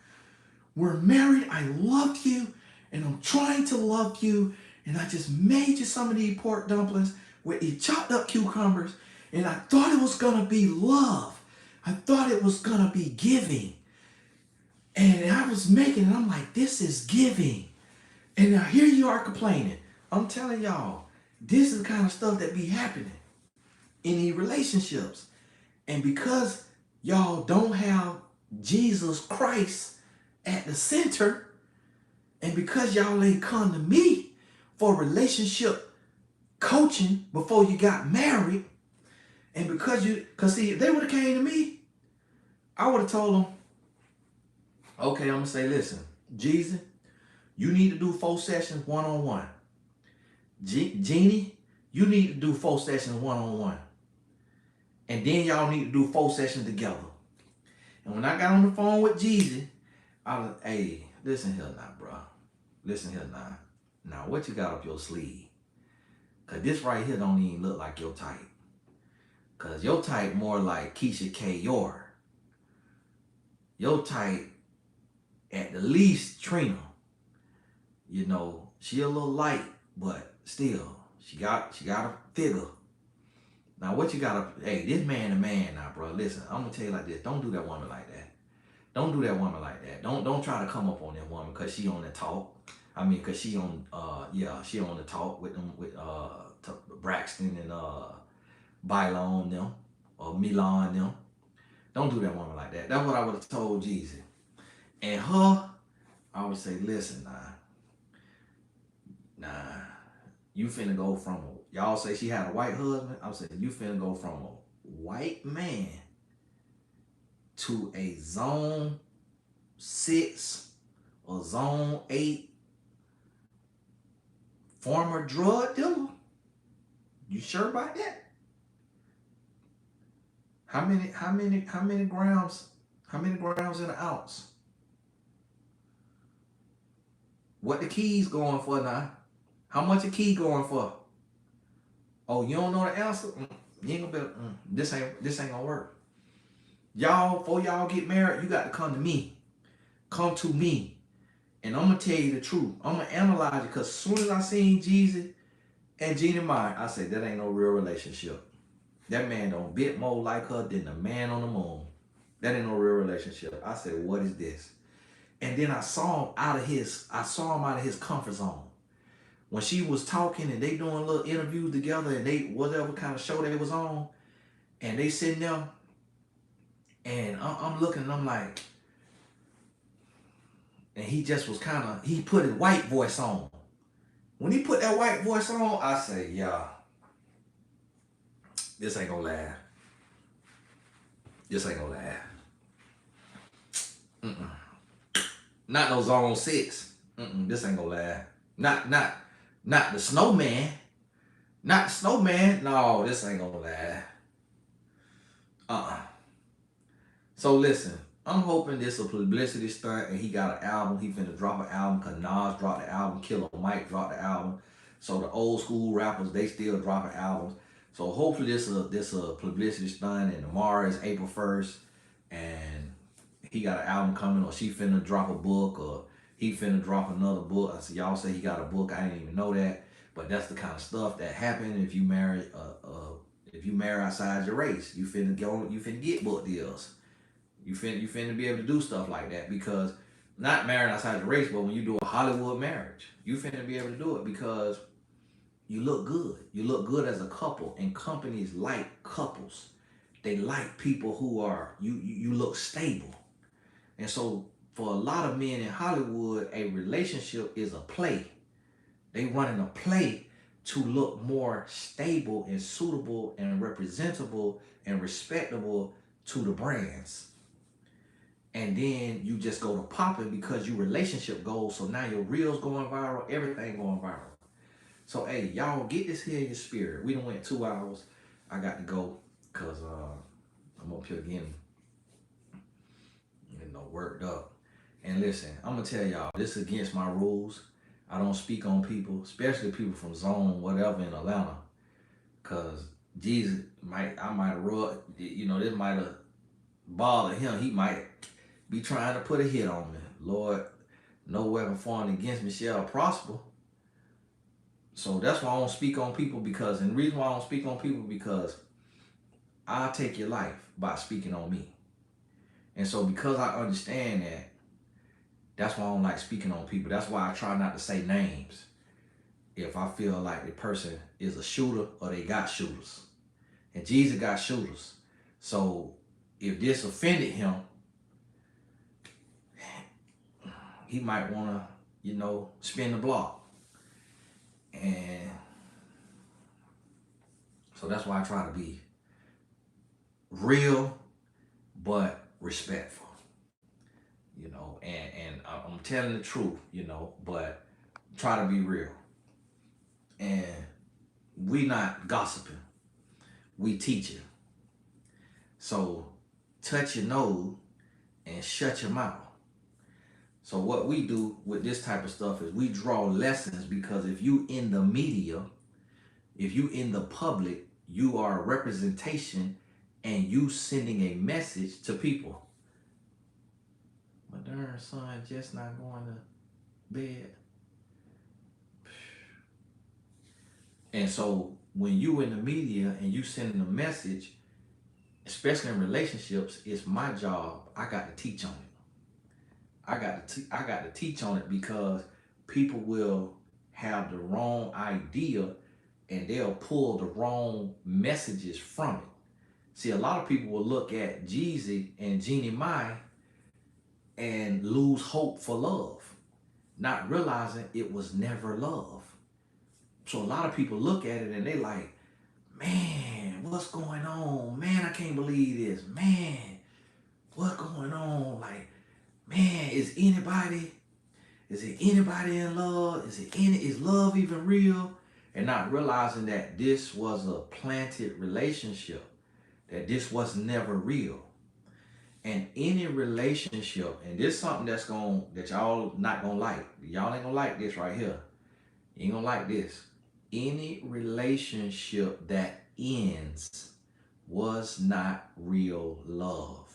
A: We're married. I loved you. And I'm trying to love you. And I just made you some of these pork dumplings with these chopped up cucumbers. And I thought it was going to be love. I thought it was going to be giving. And I was making it. I'm like, this is giving. And now here you are complaining. I'm telling y'all, this is the kind of stuff that be happening in these relationships. And because y'all don't have Jesus Christ at the center, and because y'all ain't come to me for relationship coaching before you got married, and because see, if they would have came to me, I would have told them, okay, I'm going to say, listen, Jesus, you need to do 4 sessions one-on-one. Jeannie, you need to do 4 sessions one-on-one. And then y'all need to do 4 sessions together. And when I got on the phone with Jeezy, I was, hey, listen here now, bro. Listen here now. Now, what you got up your sleeve? Cause this right here don't even look like your type. Cause your type more like Keisha K. Yor. Your type, at the least, Trina. You know, she a little light, but still, she got a figure. Now, what you got up? Hey, this man a man now, bro. Listen, I'm gonna tell you like this. Don't do that woman like that. Don't do that woman like that. Don't try to come up on that woman because she on the talk. I mean, because she on she on the talk with them with Braxton and Bylon them or Milan them. Don't do that woman like that. That's what I would have told Jeezy. And her, I would say, listen, nah, you finna go from y'all say she had a white husband. I would say you finna go from a white man to a zone 6 or zone 8 former drug dealer. You sure about that? How many grams? How many grams in an ounce? What the keys going for now? How much a key going for? Oh, you don't know the answer? You ain't gonna be. This ain't gonna work. Y'all, before y'all get married, you got to come to me. Come to me. And I'm gonna tell you the truth. I'm gonna analyze it because as soon as I seen Jeezy and Jeannie Mai, I said that ain't no real relationship. That man don't bit more like her than the man on the moon. That ain't no real relationship. I said, what is this? And then I saw him out of his comfort zone. When she was talking and they doing little interviews together and they whatever kind of show they was on, and they sitting there, and I'm looking and I'm like, and he just was he put his white voice on. When he put that white voice on, I say, yeah, this ain't gonna last. This ain't gonna last. Not no zone 6. This ain't gonna last. Not the snowman. Not the snowman. No, this ain't gonna last. So listen, I'm hoping this a publicity stunt and he got an album. He finna drop an album because Nas dropped the album. Killer Mike dropped the album. So the old school rappers, they still dropping albums. So hopefully this a publicity stunt, and tomorrow is April 1st and he got an album coming, or she finna drop a book, or he finna drop another book. I said, y'all say he got a book. I didn't even know that. But that's the kind of stuff that happen if you marry outside your race. You finna get book deals. You finna be able to do stuff like that, because not married outside your race, but when you do a Hollywood marriage, you finna be able to do it because you look good. You look good as a couple, and companies like couples. They like people who are you look stable. And so for a lot of men in Hollywood, a relationship is a play. They running a play to look more stable and suitable and representable and respectable to the brands. And then you just go to popping because your relationship goals. So now your reels going viral, everything going viral. So hey, y'all get this here in your spirit. We done went 2 hours. I got to go because I'm up here getting worked up. And listen, I'm gonna tell y'all, this is against my rules. I don't speak on people, especially people from zone whatever in Atlanta, cause Jesus I might have this might have bothered him. He might be trying to put a hit on me. Lord, no weapon formed against me shall prosper. So that's why I don't speak on people, and the reason why I don't speak on people, because I'll take your life by speaking on me. And so because I understand that, that's why I don't like speaking on people. That's why I try not to say names if I feel like the person is a shooter or they got shooters. And Jesus got shooters. So if this offended him, he might want to, spin the block. And so that's why I try to be real but respectful. And I'm telling the truth, but try to be real. And we not gossiping, we teaching. So touch your nose and shut your mouth. So what we do with this type of stuff is we draw lessons, because if you in the media, if you in the public, you are a representation and you sending a message to people. My darn son just not going to bed. And so when you in the media and you sending a message, especially in relationships, it's my job. I got to teach on it. I got to teach on it, because people will have the wrong idea and they'll pull the wrong messages from it. See, a lot of people will look at Jeezy and Jeannie and lose hope for love, not realizing it was never love. So a lot of people look at it and they like, man, what's going on? Man, I can't believe this. Man, what's going on? Like, man, is it anybody in love? Is love even real? And not realizing that this was a planted relationship, that this was never real. And any relationship, and this is something that y'all not gonna like. Y'all ain't gonna like this right here. You ain't gonna like this. Any relationship that ends was not real love.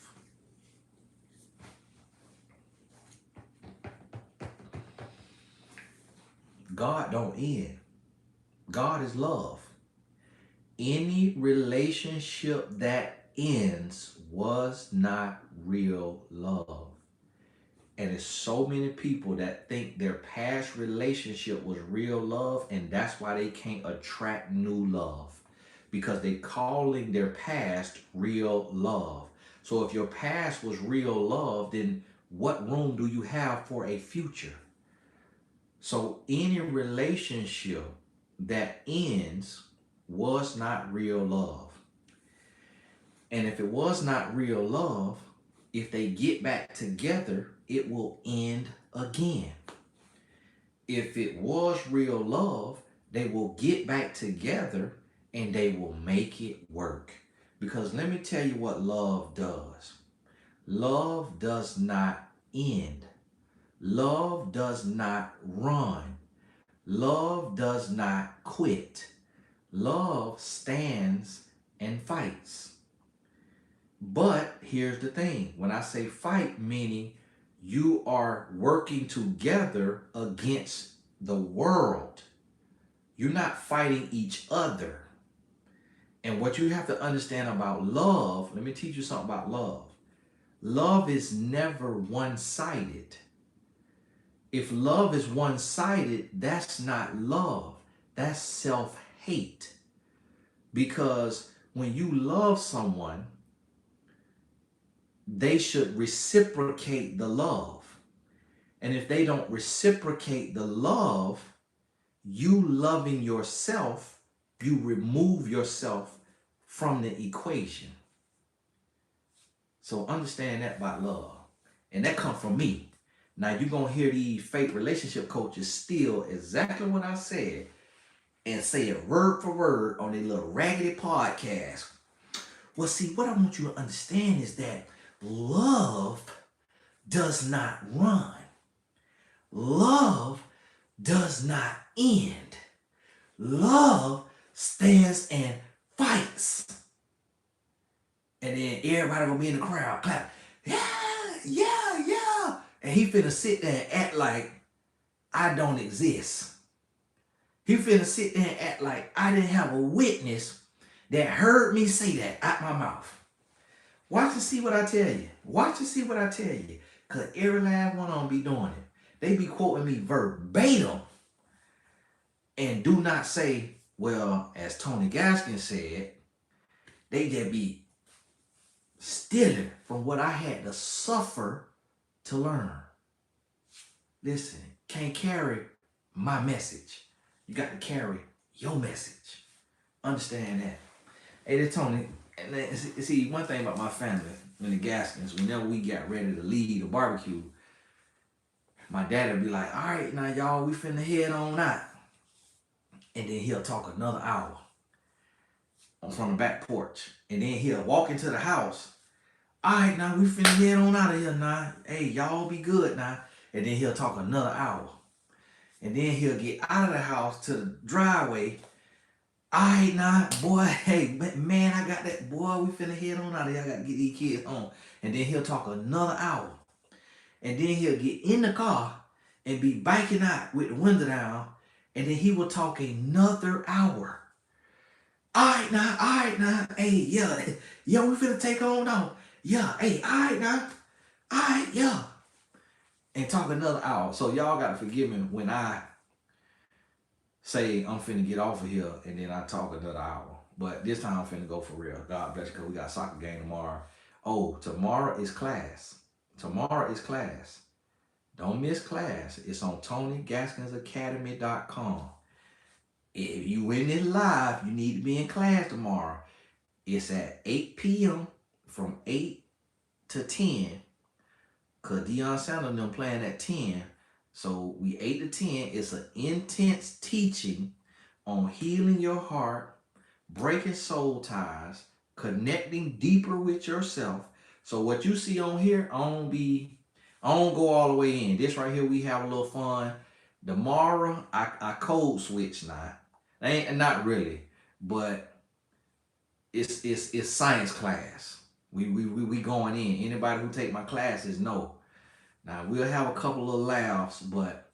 A: God don't end. God is love. Any relationship that ends was not real love. And there's so many people that think their past relationship was real love, and that's why they can't attract new love, because they calling their past real love. So if your past was real love, then what room do you have for a future? So any relationship that ends was not real love. And if it was not real love, if they get back together, it will end again. If it was real love, they will get back together and they will make it work. Because let me tell you what love does. Love does not end. Love does not run. Love does not quit. Love stands and fights. But here's the thing. When I say fight, meaning you are working together against the world. You're not fighting each other. And what you have to understand about love, let me teach you something about love. Love is never one-sided. If love is one-sided, that's not love. That's self-hate. Because when you love someone, they should reciprocate the love. And if they don't reciprocate the love, you loving yourself, you remove yourself from the equation. So understand that about love. And that comes from me. Now you're going to hear these fake relationship coaches steal exactly what I said and say it word for word on their little raggedy podcast. Well, see, what I want you to understand is that love does not run. Love does not end. Love stands and fights. And then everybody gonna be in the crowd clap. Yeah, yeah, yeah. And he finna sit there and act like I don't exist. He finna sit there and act like I didn't have a witness that heard me say that out my mouth. Watch and see what I tell you. Watch and see what I tell you. Because every last one of them be doing it. They be quoting me verbatim. And do not say, well, as Tony Gaskin said, they just be stealing from what I had to suffer to learn. Listen, can't carry my message. You got to carry your message. Understand that. Hey, Tony, and see, one thing about my family, in the Gaskins, whenever we got ready to leave the barbecue, my dad would be like, all right, now y'all, we finna head on out. And then he'll talk another hour from the back porch. And then he'll walk into the house. All right, now we finna head on out of here now. Hey, y'all be good now. And then he'll talk another hour. And then he'll get out of the house to the driveway. All right, now, boy, hey, man, I got that. Boy, we finna head on out of here. I got to get these kids home. And then he'll talk another hour. And then he'll get in the car and be biking out with the window down. And then he will talk another hour. All right, now, hey, yeah, yo, we finna take on now. Yeah, hey, all right, now, all right, yeah. And talk another hour. So y'all got to forgive me when I say I'm finna get off of here and then I talk another hour. But this time I'm finna go for real. God bless you, because we got a soccer game tomorrow. Oh, tomorrow is class. Tomorrow is class. Don't miss class. It's on TonyGaskinsAcademy.com. If you in this live, you need to be in class tomorrow. It's at 8 p.m. from 8 to 10. Because Deion Sanders and them playing at 10. So we 8 to 10. It's an intense teaching on healing your heart, breaking soul ties, connecting deeper with yourself. So what you see on here, I don't go all the way in. This right here, we have a little fun. Tomorrow, I code switch now. Ain't not really, but it's science class. We going in. Anybody who take my classes know. Now we'll have a couple of laughs, but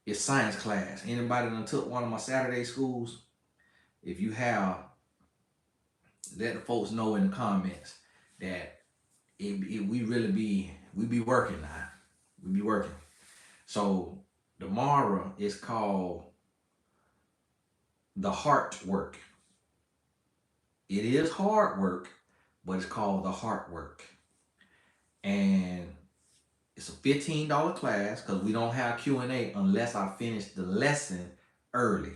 A: it's science class. Anybody that took one of my Saturday schools, if you have, let the folks know in the comments that we be working now. We be working. So tomorrow is called the heart work. It is hard work, but it's called the heart work. And it's a $15 class because we don't have Q&A unless I finish the lesson early.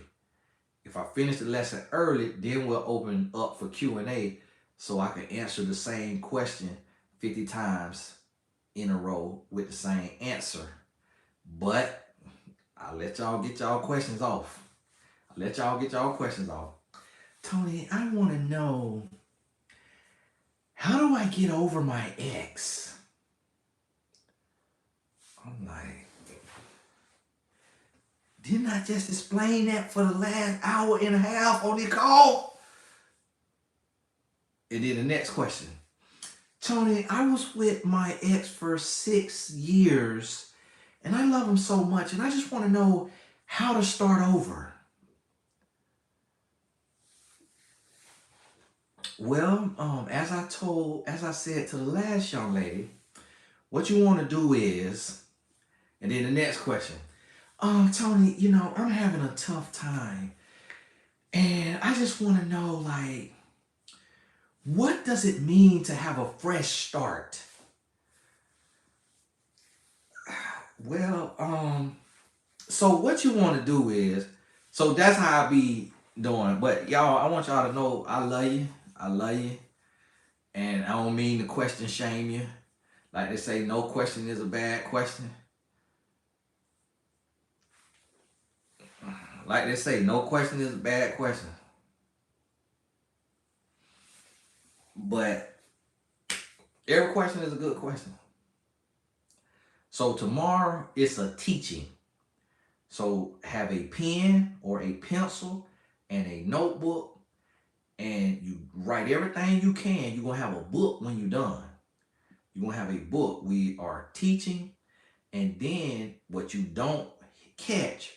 A: If I finish the lesson early, then we'll open up for Q&A so I can answer the same question 50 times in a row with the same answer. But I'll let y'all get y'all questions off. Tony, I want to know, how do I get over my ex? I'm like, didn't I just explain that for the last hour and a half on the call? And then the next question. Tony, I was with my ex for 6 years and I love him so much and I just want to know how to start over. Well, as I said to the last young lady, what you want to do is, and then the next question, Tony, I'm having a tough time and I just want to know, like, what does it mean to have a fresh start? Well, so what you want to do is, so that's how I be doing. But y'all, I want y'all to know I love you. And I don't mean to question shame you. Like they say, no question is a bad question. Like they say, no question is a bad question. But every question is a good question. So tomorrow it's a teaching. So have a pen or a pencil and a notebook and you write everything you can. You're going to have a book when you're done. You're going to have a book. We are teaching, and then what you don't catch,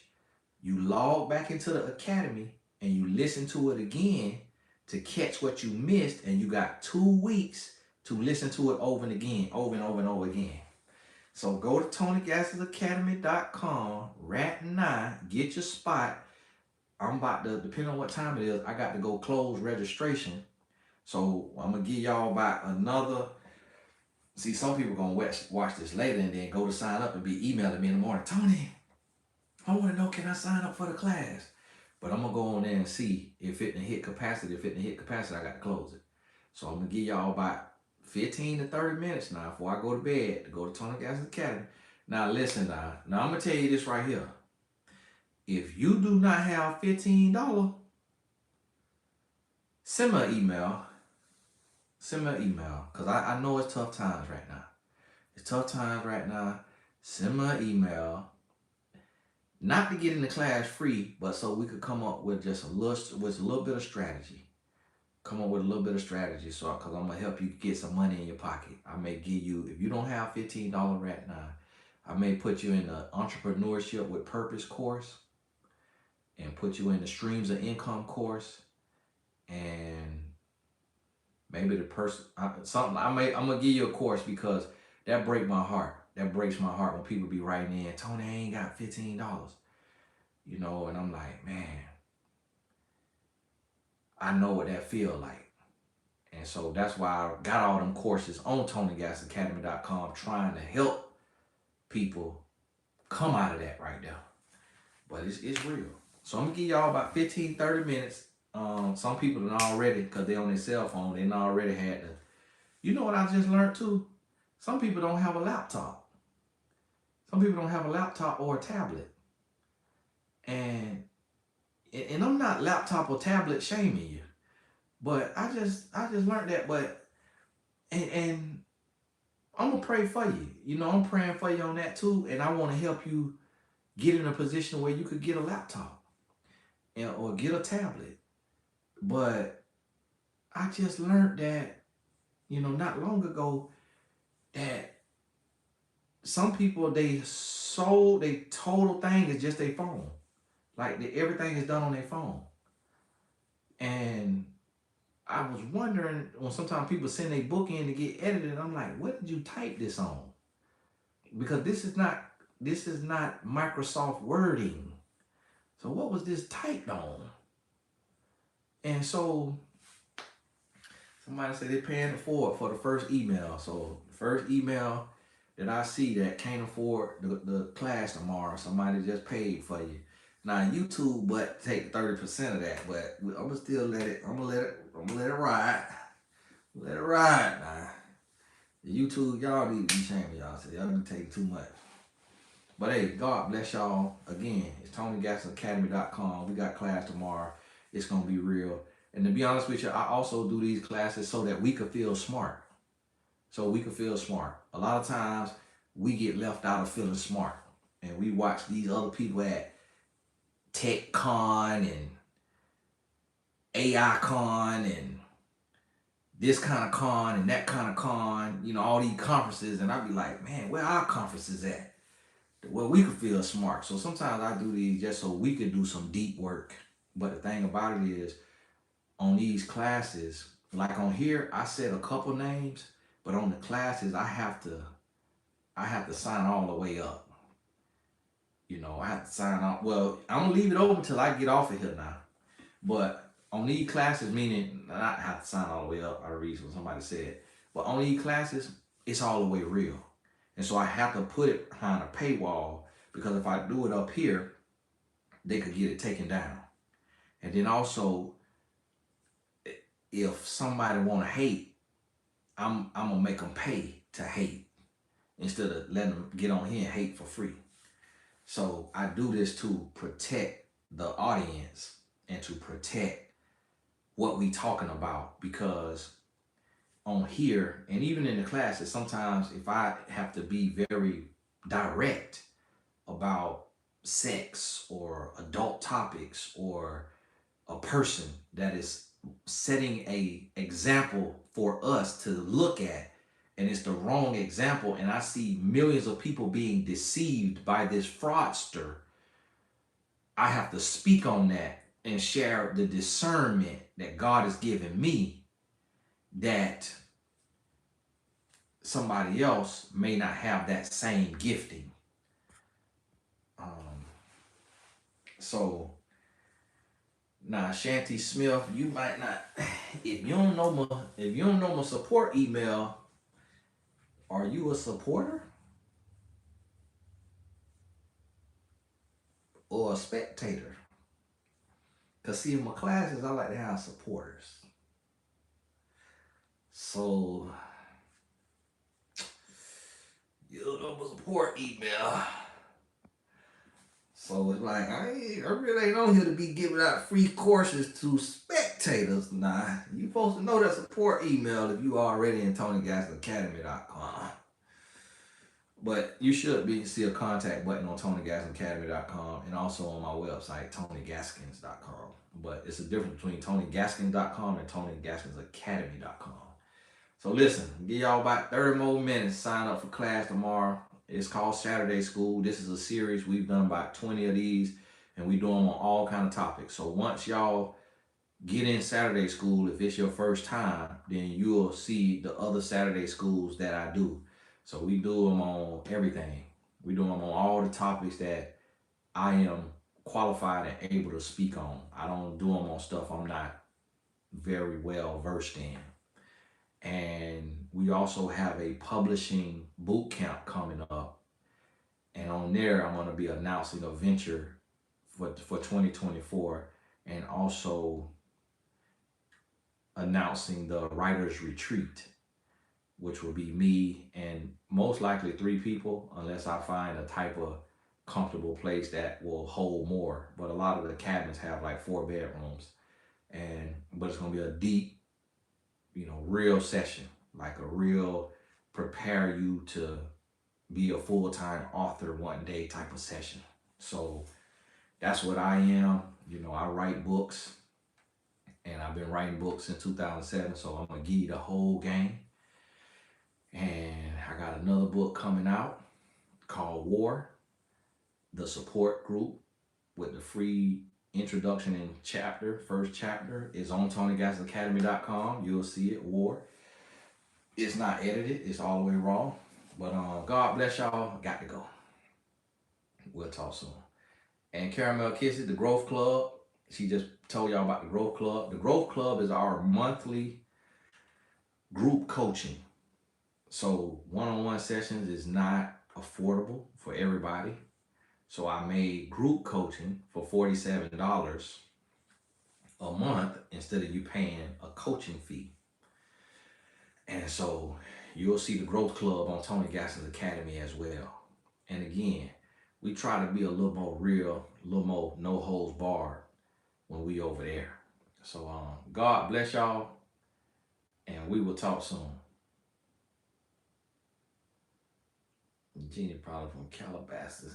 A: you log back into the academy and you listen to it again to catch what you missed, and you got 2 weeks to listen to it over and over again. So go to TonyGaskinsAcademy.com right now, get your spot. I'm about to, depending on what time it is, I got to go close registration. So I'm going to give y'all about another, see, some people going to watch this later and then go to sign up and be emailing me in the morning. Tony, I want to know, can I sign up for the class? But I'm going to go on there and see if it didn't hit capacity. If it didn't hit capacity, I got to close it. So I'm going to give y'all about 15 to 30 minutes now before I go to bed to go to Tony Gaskins Academy. Now listen now I'm going to tell you this right here. If you do not have $15, send me an email. Because I know it's tough times right now. It's tough times right now. Send me an email, not to get in the class free, but so we could come up with just a little bit of strategy. Come up with a little bit of strategy, so because I'm gonna help you get some money in your pocket. I may give you, if you don't have $15 right now, I may put you in the entrepreneurship with purpose course, and put you in the streams of income course, and maybe the person something I'm gonna give you a course, because that breaks my heart. That breaks my heart when people be writing in, Tony, I ain't got $15. And I'm like, man, I know what that feel like. And so that's why I got all them courses on TonyGasAcademy.com, trying to help people come out of that right there. But it's real. So I'm gonna give y'all about 15, 30 minutes. Some people done already, because they on their cell phone, they done already had to. You know what I just learned too? Some people don't have a laptop. Some people don't have a laptop or a tablet. And I'm not laptop or tablet shaming you. But I just learned that. But and I'm gonna pray for you. I'm praying for you on that too. And I want to help you get in a position where you could get a laptop or get a tablet. But I just learned that, not long ago, that some people, they total thing is just their phone. Like everything is done on their phone. And I was wondering, when sometimes people send a book in to get edited, I'm like, what did you type this on? Because this is not Microsoft wording. So what was this typed on? And so somebody said they're paying it for the first email. So the first email that I see that can't afford the class tomorrow, somebody just paid for you. Now YouTube, but take 30% of that. But I'm gonna still let it ride. Let it ride now. YouTube, y'all need to be ashamed of y'all. So y'all been taking too much. But hey, God bless y'all. Again, it's TonyGasAcademy.com. We got class tomorrow. It's gonna be real. And to be honest with you, I also do these classes so that we could feel smart. So we could feel smart. A lot of times we get left out of feeling smart. And we watch these other people at TechCon and AICon and this kind of con and that kind of con, all these conferences. And I'd be like, man, where our conferences at? Where we could feel smart. So sometimes I do these just so we could do some deep work. But the thing about it is, on these classes, like on here, I said a couple names, but on the classes, I have to sign all the way up. I have to sign off. Well, I'm gonna leave it open until I get off of here now. But on these classes, meaning I have to sign all the way up, I read what somebody said. But on these classes, it's all the way real. And so I have to put it behind a paywall, because if I do it up here, they could get it taken down. And then also, if somebody want to hate, I'm gonna make them pay to hate instead of letting them get on here and hate for free. So I do this to protect the audience and to protect what we talking about, because on here and even in the classes, sometimes if I have to be very direct about sex or adult topics or a person that is setting a example for us to look at, and it's the wrong example, and I see millions of people being deceived by this fraudster, I have to speak on that and share the discernment that God has given me, that somebody else may not have that same gifting. So now, Shanty Smith, you might not. If you don't know my support email, are you a supporter or a spectator? Because see, in my classes, I like to have supporters. So, you don't know my support email. So it's like, I really ain't on here to be giving out free courses to spectators. Nah, you supposed to know that support email if you already in TonyGasAcademy.com. But you should see a contact button on TonyGaskinAcademy.com and also on my website, TonyGaskins.com. But it's a difference between TonyGaskins.com and TonyGaskinsAcademy.com. So listen, give y'all about 30 more minutes. Sign up for class tomorrow. It's called Saturday School. This is a series. We've done about 20 of these, and we do them on all kind of topics. So once y'all get in Saturday School, if it's your first time, then you'll see the other Saturday schools that I do. So we do them on everything. We do them on all the topics that I am qualified and able to speak on. I don't do them on stuff I'm not very well versed in. And we also have a publishing boot camp coming up. And on there, I'm going to be announcing a venture for 2024 and also announcing the writer's retreat, which will be me and most likely 3 people, unless I find a type of comfortable place that will hold more. But a lot of the cabins have like 4 bedrooms, but it's gonna be a deep, real session, like a real prepare you to be a full-time author one day type of session. So that's what I am. I write books, and I've been writing books since 2007. So I'm gonna give you the whole game. And I got another book coming out called War, the support group with the free introduction and first chapter is on TonyGaskinAcademy.com. You'll see it, War. It's not edited, it's all the way raw. But God bless y'all. Got to go. We'll talk soon. And Caramel Kisses, the Growth Club. She just told y'all about the Growth Club. The Growth Club is our monthly group coaching. So one-on-one sessions is not affordable for everybody. So I made group coaching for $47 a month instead of you paying a coaching fee. And so you'll see the Growth Club on Tony Gaskins Academy as well. And again, we try to be a little more real, a little more no holds barred when we over there. So God bless y'all, and we will talk soon. Jeannie probably from Calabasas.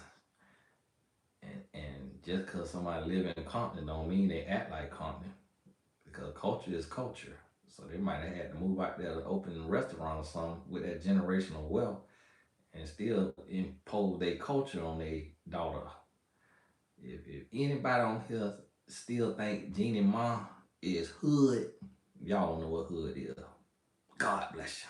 A: And just because somebody live in Compton don't mean they act like Compton. Because culture is culture. So they might have had to move out there to open a restaurant or something with that generational wealth and still impose their culture on their daughter. If anybody on here still think Jeannie Ma is hood, y'all don't know what hood is. God bless you.